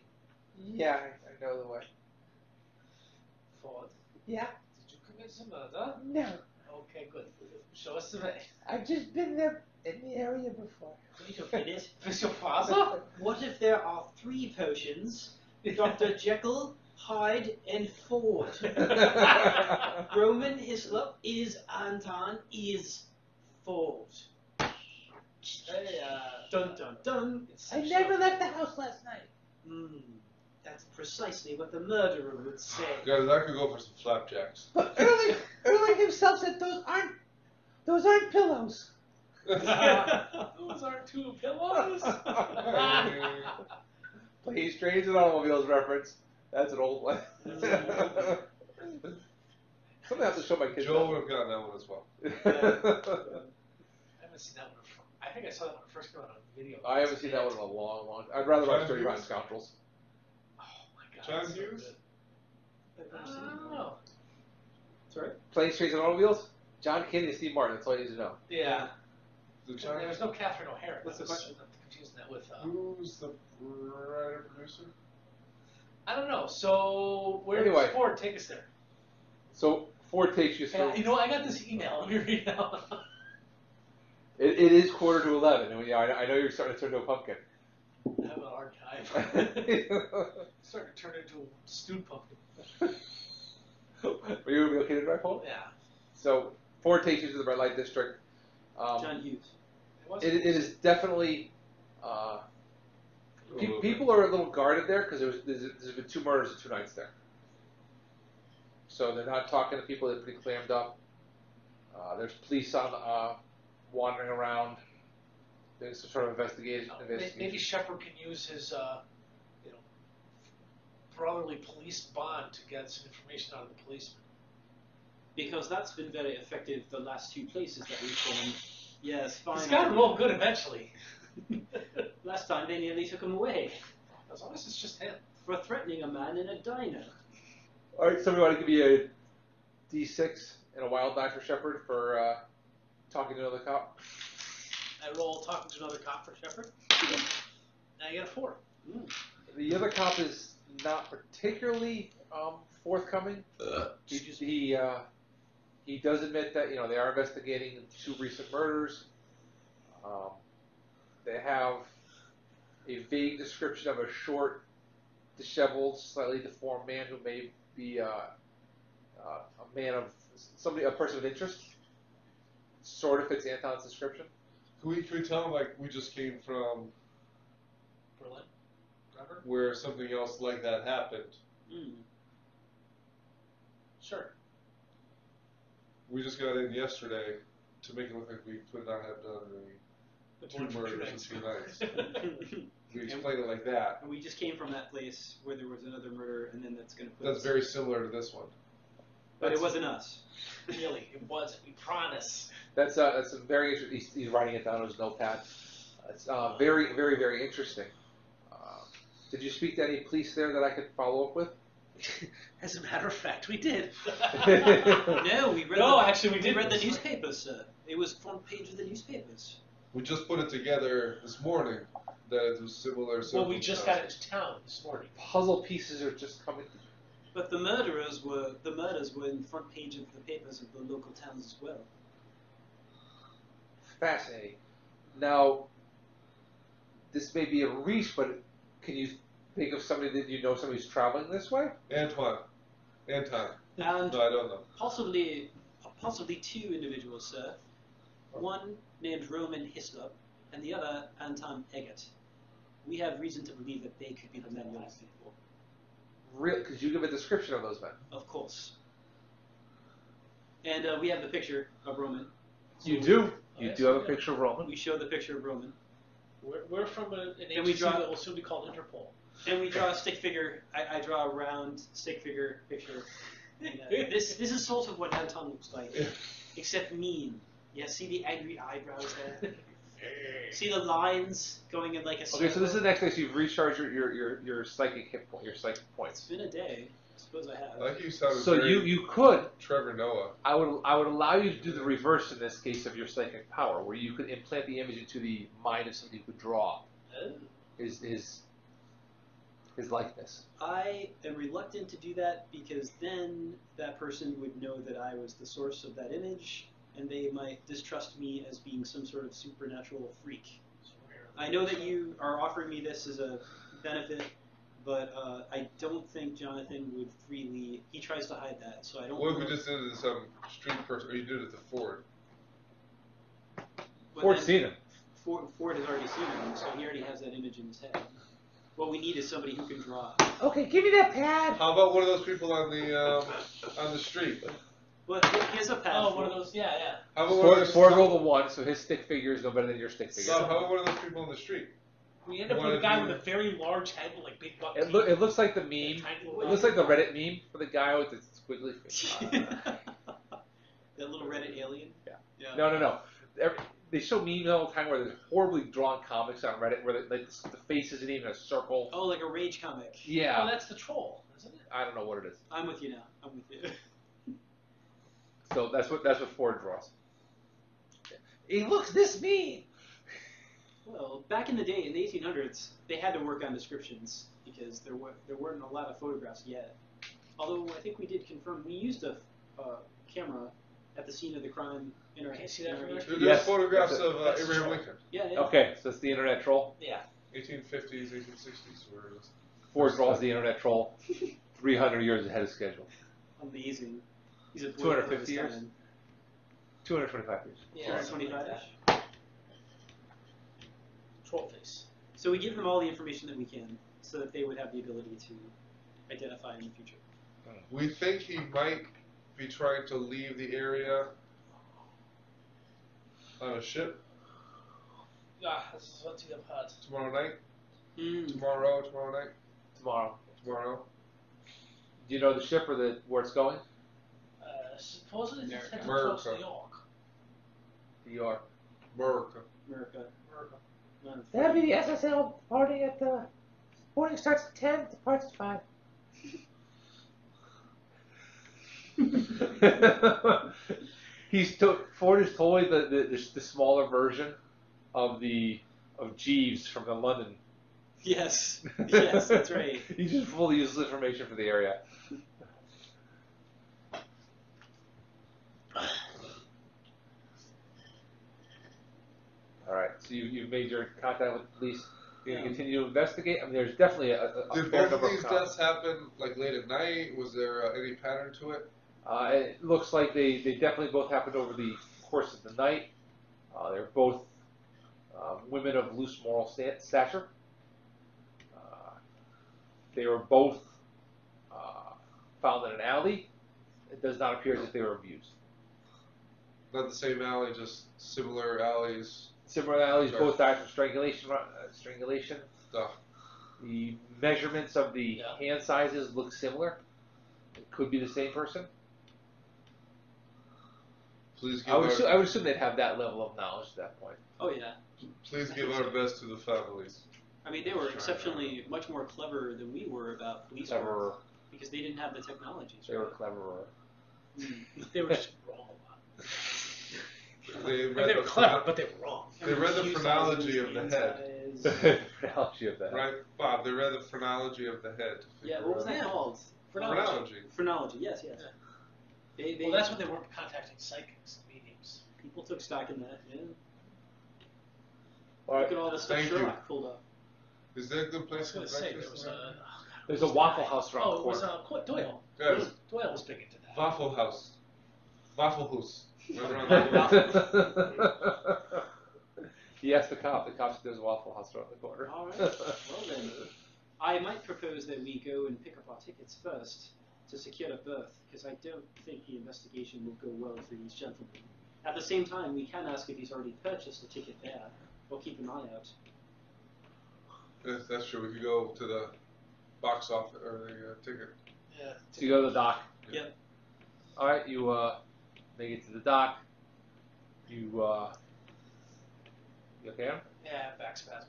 Yeah, I know the way. Ford, Yeah. did you commit the murder? No. Okay, good. Show us the way. I've just been there in the area before. Wait a minute. Is your father? What if there are 3 potions? Dr. Jekyll, Hyde, and Ford. Roman Hislop is Anton is Ford. Hey, Dun dun dun. I never left the house last night. That's precisely what the murderer would say. Guys, I could go for some flapjacks. But Erling himself said those aren't pillows. those aren't 2 pillows. Planes, Trains, and Automobiles reference. That's an old one. Something I have to show my kids. Joel would have gotten that one as well. I haven't seen that one. I think I saw that one first come out on video. I haven't seen that one in a long, long time. I'd rather watch John 30 Rotten Hughes? Scoundrels. Oh my god. John it's so Hughes? good. Oh. Sorry? Planes, Trains, and Automobiles? John Candy and Steve Martin. That's all you need to know. Yeah. The There was no Catherine O'Hara. What's the question? I'm confusing that with. Who's the writer producer? I don't know. So where Anyway. does Ford take us there? So Ford takes you through. Hey, you know, I got this email. Let me read it out. It is 10:45, and yeah, I know you're starting to turn into a pumpkin. I have an archive. Starting to turn into a stewed pumpkin. Are you gonna be okay to drive home? Yeah. So Ford takes you to the red light district. John Hughes. It is definitely. People are a little guarded there because there's been 2 murders in 2 nights there. So they're not talking to people. They're pretty clammed up. There's police on wandering around, doing some sort of investigation. Maybe Shepard can use his, brotherly police bond to get some information out of the policeman. Because that's been very effective the last 2 places that we've gone. Yes, fine. He's got to roll good eventually. Last time they nearly took him away As long as it's just him. for threatening a man in a diner. All right, somebody want to give me a D6 and a wild die for Shepard for talking to another cop? I roll talking to another cop for Shepard. Now you get a 4. The other cop is not particularly forthcoming. He does admit that they are investigating 2 recent murders. They have a vague description of a short, disheveled, slightly deformed man who may be a person of interest. Sort of fits Anton's description. Can we tell him like we just came from Berlin? Remember? where something else like that happened? Sure. We just got in yesterday to make it look like we could not have done The 2 board for murders in 2 nights. And We explained it like that. we just came from that place where there was another murder, and then that's going to put That's us- very similar to this one. But it wasn't us. Really, it was. We promise. That's a very interesting. He's writing it down on his notepad. It's very, very, very interesting. Did you speak to any police there that I could follow up with? As a matter of fact, we did. No, we read. No, the, actually, we we read the didn't. newspapers, sir. It was front page of the newspapers. We just put it together this morning that it was similar. Well, we just got into town this morning. Puzzle pieces are just coming. But the murders were in the front page of the papers of the local towns as well. Fascinating. Now, this may be a reach, but can you think of somebody that you know, somebody who's traveling this way? Anton. And No, I don't know. possibly two individuals, sir. One named Roman Hislop, and the other Anton Eggert. We have reason to believe that they could be the men you're looking for. Real? Could you give a description of those men? Of course. And we have the picture of Roman. You do. You yes, do have a we picture of Roman. We show the picture of Roman. We're from an And we agency draw- that will soon be called Interpol. And we draw a stick figure. I draw a round stick figure picture. And, this is sort of what Anton looks like, except mean. Yeah, see the angry eyebrows there? See the lines going in like a circle? Okay, so this is the next day. So you've recharged your psychic hit point, your psychic It's points. been a day. I suppose I have. Like you sounded So very you could. Trevor Noah. I would allow you to do the reverse in this case of your psychic power, where you could implant the image into the mind of somebody who could draw his likeness. I am reluctant to do that because then that person would know that I was the source of that image, and they might distrust me as being some sort of supernatural freak. I know that you are offering me this as a benefit, but I don't think Jonathan would freely. He tries to hide that, so I don't. What if know. we just did it to some street person, or you did it to Ford? But Ford's then seen him. Ford has already seen him, so he already has that image in his head. What we need is somebody who can draw. Okay, give me that pad. How about one of those people on the street? But he has a pad. Oh, for one of it. those, yeah. How about one of Ford those? rolled a 1, so his stick figure is no better than your stick figure. How about one of those people on the street? We end up One with a of guy you- with a very large head with like big buck It, teeth. it looks like the meme. Tiny little It looks like the Reddit meme for the guy with the squiggly face. That little Reddit alien. Yeah. No. They show memes all the time where there's horribly drawn comics on Reddit where the face isn't even a circle. Oh, like a rage comic. Yeah. Oh, that's the troll, isn't it? I don't know what it is. I'm with you now. I'm with you. So that's what Ford draws. He looks this mean. Well, back in the day, in the 1800s, they had to work on descriptions because there weren't a lot of photographs yet. Although I think we did confirm we used a camera at the scene of the crime in our. Can you see that in our from there? history. There's Yes. photographs That's of That's Abraham true. Lincoln, Yeah, yeah. Okay, so it's the internet troll. Yeah. 1850s, 1860s. Where it was. Ford draws the internet troll 300 years ahead of schedule. Amazing. He's a 250 years? 225 years. Yeah, something like 225-ish. that. Troll face. So we give them all the information that we can, so that they would have the ability to identify in the future. We think he might be trying to leave the area on a ship Yeah, this is what you have heard. tomorrow night. Mm. Tomorrow night. Tomorrow. Do you know the ship or where it's going? Supposedly it's America. headed towards America. New York. New York. America. America. None. That'd be the SSL party at the. Boarding starts at 10, departs at 5. Ford is totally the smaller version of Jeeves from the London. Yes. Yes, that's right. He's just fully useless information for the area. All right, so you've made your contact with the police. You're going to continue to investigate. I mean, there's definitely a Did fair both of number these contacts. deaths happen like late at night? Was there any pattern to it? It looks like they definitely both happened over the course of the night. They're both women of loose moral stature. They were both found in an alley. It does not appear as if they were abused. Not the same alley, just similar alleys. Similar alleys, Sure. both died from strangulation. Stuff. The measurements of the Yeah. hand sizes look similar. It could be the same person. Please give I would our assume they'd have that level of knowledge at that point. Oh yeah. please give our best to the families. I mean, they were exceptionally much more clever than we were about police work Cleverer. because they didn't have the technologies. They were right? cleverer. They were just wrong a lot. They Like, read they the were clever, but they were wrong. They read the phrenology of the head. Phrenology of that. Right, Bob. They read the phrenology of the head. to Yeah, figure what was out- that called? Phrenology. Phrenology, yes, yes. They, Well, that's when they weren't contacting psychics, mediums. people took stock in that. Yeah. All right. Look at all the stuff Thank you. Sherlock pulled up. Is that a good I was place going for to say, breakfast? there was a... There's a Waffle House around Oh, the it was corner. Doyle. Guys, Doyle was big into that. Waffle House. Waffle House. Right around the corner. He asked the cop. The cop said there's a Waffle House around the corner. All right. Well then, I might propose that we go and pick up our tickets first to secure a berth, because I don't think the investigation will go well for these gentlemen. At the same time, we can ask if he's already purchased a ticket there, or keep an eye out. Yes, that's true. We could go to the box office or the ticket. Yeah. So you go to the dock. Yep. All right. You make it to the dock. You okay? Adam? Yeah, back spasm.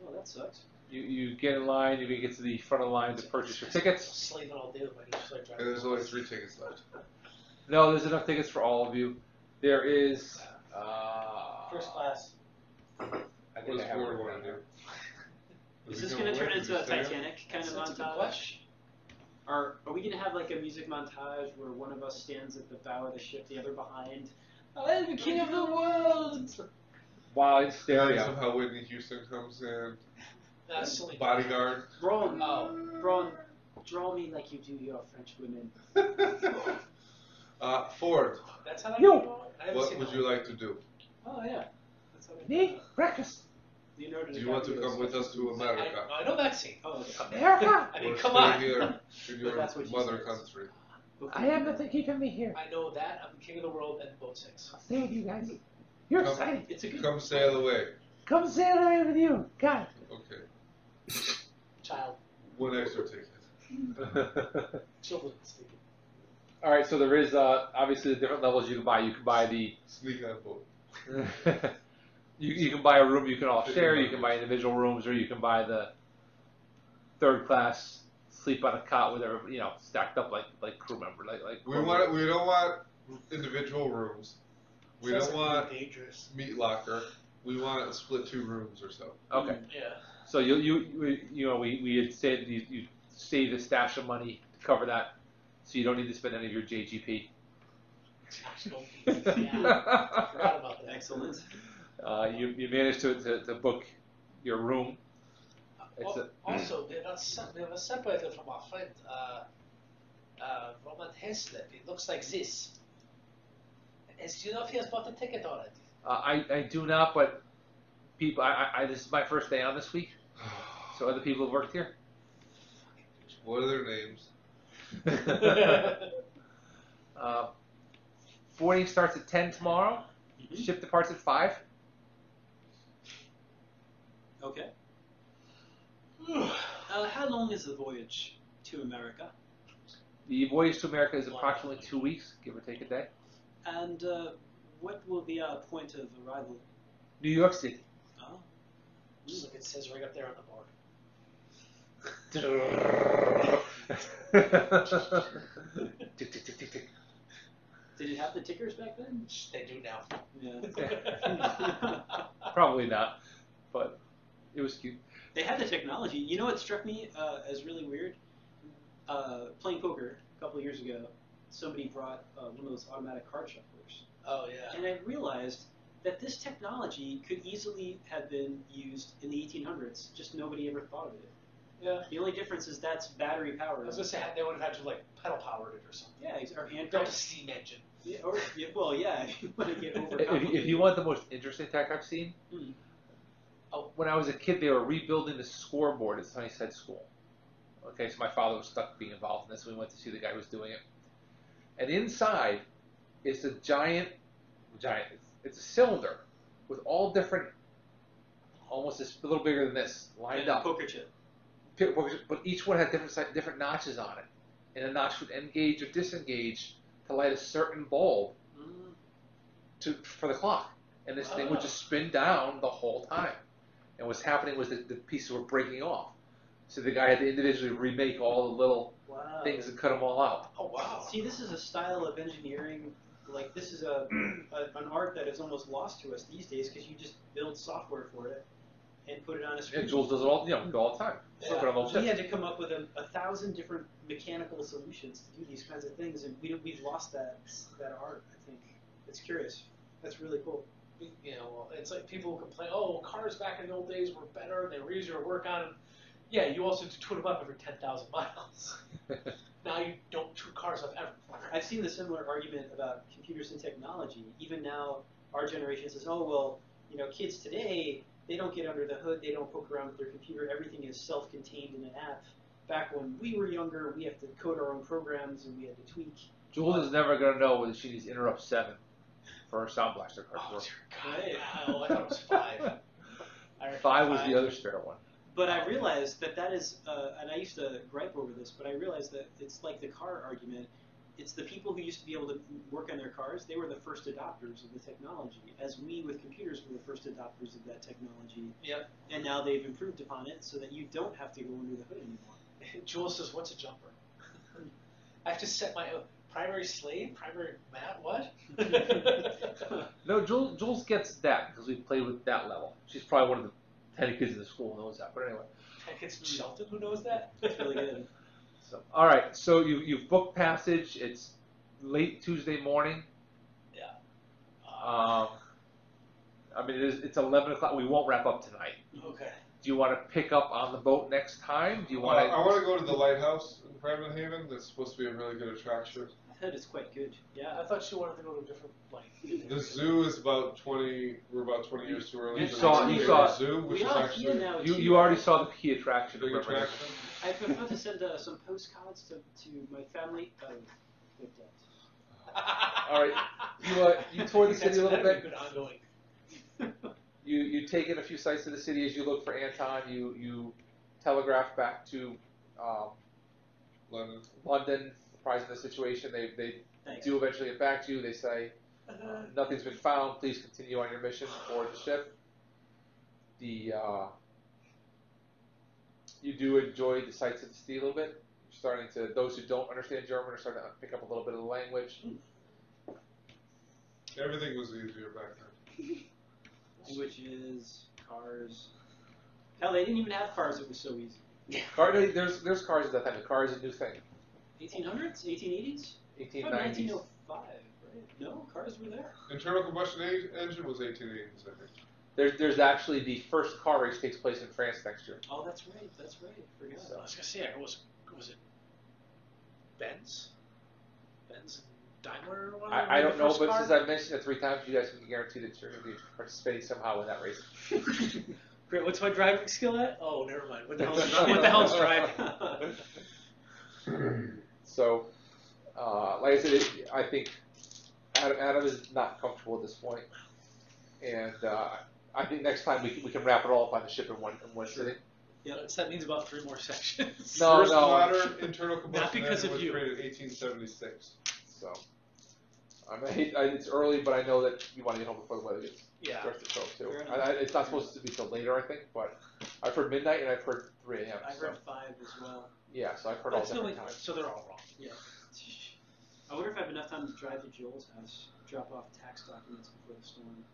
Oh, that sucks. You get in line. You get to the front of the line to purchase your tickets. Slaving all day with my new slave driver. And there's only 3 tickets left. No, there's enough tickets for all of you. There is. First class. I What think does I have Ford it want written to do? Is Is this he going to turn win? into a Does he stay? Titanic kind of That's a good montage? question. Are we going to have like a music montage where one of us stands at the bow of the ship, the other behind? I'm the king of the world! Wow, in And stereo. somehow Whitney Houston comes in. That's silly. Bodyguard. Braun, Oh. Braun, draw me like you do your French women. Ford, That's how I Yo. do it? I haven't what seen would that you one. like to do? Oh yeah. That's how we Me? Breakfast. Leonardo Do you want to DiCaprio's come with us to America? I know that scene. Oh, okay. America. I mean, Or come stay on. here in your that's what she mother says. country? I have nothing keeping me here. I know that. I'm the king of the world and boat six. I'll stay with you guys. You're Come. exciting. It's a good. Come sail away. Come sail away with you. Got it. Okay. Child. One extra ticket. Children speaking. All right, so there is obviously the different levels you can buy. You can buy the Sneak on boat. you can buy a room you can all share. You can buy individual rooms, or you can buy the third class, sleep on a cot with everybody, stacked up like crew member, like. We don't want individual rooms. We Sounds don't like want really dangerous. meat locker. We want to split 2 rooms or so. Okay, Yeah. so we had said you save a stash of money to cover that, so you don't need to spend any of your JGP. Yeah. Forgot about that. Excellent. You managed to book your room. It's Also, they were separated from our friend, Roman Heslip. It looks like this. Do you know if he has bought the ticket already? I do not, but people, I this is my first day on this week, so other people have worked here. What are their names? Boarding starts at 10 tomorrow. Ship departs at 5. Okay. How long is the voyage to America? The voyage to America is approximately 2 weeks, give or take a day. And what will be our point of arrival? New York City. Oh. Just like it says right up there on the board. Tick, tick, tick, tick, tick. Did it have the tickers back then? They do now. Yeah. Probably not, but it was cute. They had the technology. You know what struck me as really weird? Playing poker a couple of years ago, somebody brought one of those automatic card shufflers. Oh, yeah. And I realized that this technology could easily have been used in the 1800s, just nobody ever thought of it. Yeah. The only difference is that's battery I powered. was going to say, they would have had to, like, pedal powered it or something. Yeah, or hand Built a cranked. steam engine. Yeah, or, yeah, well, yeah, if you want to get over If you want the most interesting tech I've seen, when I was a kid, they were rebuilding the scoreboard at Sunnyside School. Okay, so my father was stuck being involved in this, and we went to see the guy who was doing it. And inside, it's a giant, it's a cylinder with all different, almost a little bigger than this, lined up. Poker chip. But each one had different notches on it, and a notch would engage or disengage to light a certain bulb. for the clock, and this thing would just spin down the whole time. And what's happening was that the pieces were breaking off, so the guy had to individually remake all the little Wow. things and cut them all out. Oh wow. See, this is a style of engineering. Like this is an art that is almost lost to us these days because you just build software for it and put it on a screen. And Jules does it all, all the time. Yeah. Put on those We chips. had to come up with 1,000 different mechanical solutions to do these kinds of things, and we've lost that art. I think it's curious. That's really cool. You know, well, it's like people who complain, oh, cars back in the old days were better, they were easier to work on them. Yeah, you also have to tune them up every 10,000 miles. Now you don't tune cars up ever. I've seen the similar argument about computers and technology. Even now, our generation says, oh, well, you know, kids today, they don't get under the hood, they don't poke around with their computer, everything is self-contained in an app. Back when we were younger, we have to code our own programs and we had to tweak. Jules is never going to know whether she needs Interrupt 7 for her Sound Blaster card to Oh, work. dear God. Oh, I thought it was 5. I reckon 5 was the other spare one. But I realized that is, and I used to gripe over this, but I realized that it's like the car argument. It's the people who used to be able to work on their cars, they were the first adopters of the technology, as we with computers were the first adopters of that technology. Yep. And now they've improved upon it so that you don't have to go under the hood anymore. Jules says, what's a jumper? I have to set my primary slave, primary mat, what? No, Jules gets that because we played with that level. She's probably one of the 10 kids in the school who knows that. But anyway. Heck, it's Shelton who knows that? It's really good. So, all right, so you've booked passage. It's late Tuesday morning. Yeah. I mean, it's 11 o'clock. We won't wrap up tonight. Okay. Do you want to pick up on the boat next time? Do you want I want to go to the lighthouse in Bremen Haven. That's supposed to be a really good attraction. I heard it's quite good. Yeah. I thought you wanted to go to a different, like... The zoo is about 20. We're about 20 years too early. You for saw- the you saw- zoo, which We is are actually here now. you already saw the key attraction. a big remember? attraction. I prefer to send some postcards to my family. With that. All right, you toured the city a little bit. Good ongoing. You take in a few sights of the city as you look for Anton. You telegraph back to London. London, apprising the situation. They Thanks. do eventually get back to you. They say nothing's been found. Please continue on your mission aboard the ship. You do enjoy the sights of the city a little bit. You're starting to, those who don't understand German are starting to pick up a little bit of the language. Everything was easier back then. Languages, cars. Hell, they didn't even have cars. It was so easy. There's cars at that time. The car is a new thing. 1800s, 1880s, 1890s. 1905. Right? No, cars were there. Internal combustion engine was 1880s, I think. There's actually the first car race takes place in France next year. Oh, that's right. That's right. Forgot. I was gonna say, was it Benz? Benz and Daimler or whatever? I don't know, first but car? since I've mentioned it 3 times, you guys can guarantee that you're going to be participating somehow in that race. Great. What's my driving skill at? Oh, never mind. What the hell's driving? So, like I said, I think Adam is not comfortable at this point, and I think next time we can wrap it all up on the ship in one sitting. Yeah, that means about 3 more sections. No, First no. modern internal combustion Not because engine of was you. created in 1876. So, it's early, but I know that you want to get home before the weather gets Yeah. starts to show up too. Fair enough. It's not supposed to be till later, I think, but I've heard midnight and I've heard 3 a.m. I so. heard 5 as well. Yeah, so I've heard all That's different really, times. so they're all wrong. Yeah. I wonder if I have enough time to drive to Joel's house, drop off tax documents before the storm.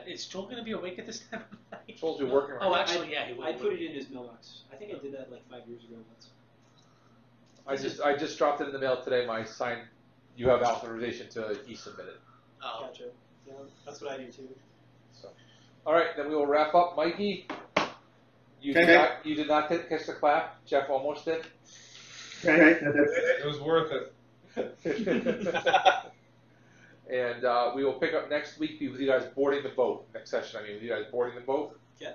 Is Joel going to be awake at this time of night? Joel's been working. Oh, right actually, yeah, he would. I put it in his mailbox. I think I did that like 5 years ago once. I just dropped it in the mail today. My sign, you have authorization to e-submit it. Oh. Gotcha. Yeah, that's what I do too. So, all right, then we will wrap up. Mikey, you Okay. did not catch the clap. Jeff almost did. Okay. It was worth it. And we will pick up next week with you guys boarding the boat. Next session, with you guys boarding the boat. Yeah.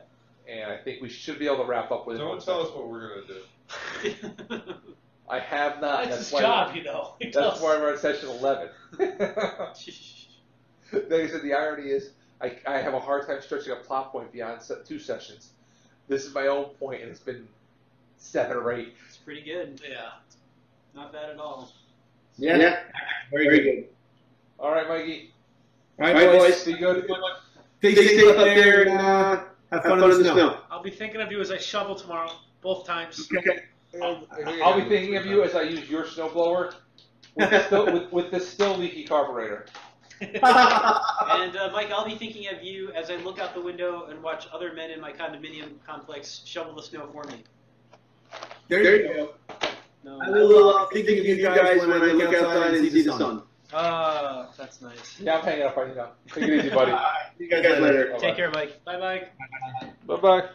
And I think we should be able to wrap up with it. Don't tell us what we're going to do. I have not. That's his why job, you know. He That's tells- why we're at session 11. Like I said, the irony is I have a hard time stretching a plot point beyond 2 sessions. This is my own point, and it's been 7 or 8. It's pretty good. Yeah. Not bad at all. Yeah. Very good. All right, Mikey. All right, boys. See you good. Stay safe up there and have fun in the snow. I'll be thinking of you as I shovel tomorrow, both times. Okay. I'll be thinking of you as I use your snowblower with the still leaky carburetor. And Mike, I'll be thinking of you as I look out the window and watch other men in my condominium complex shovel the snow for me. There you go. No. I will think of you guys when I look outside and see the sun. Ah, that's nice. Yeah, I'm hanging up right now. Take it easy, buddy. See you guys later. Take care, Mike. Bye, Mike. Bye-bye.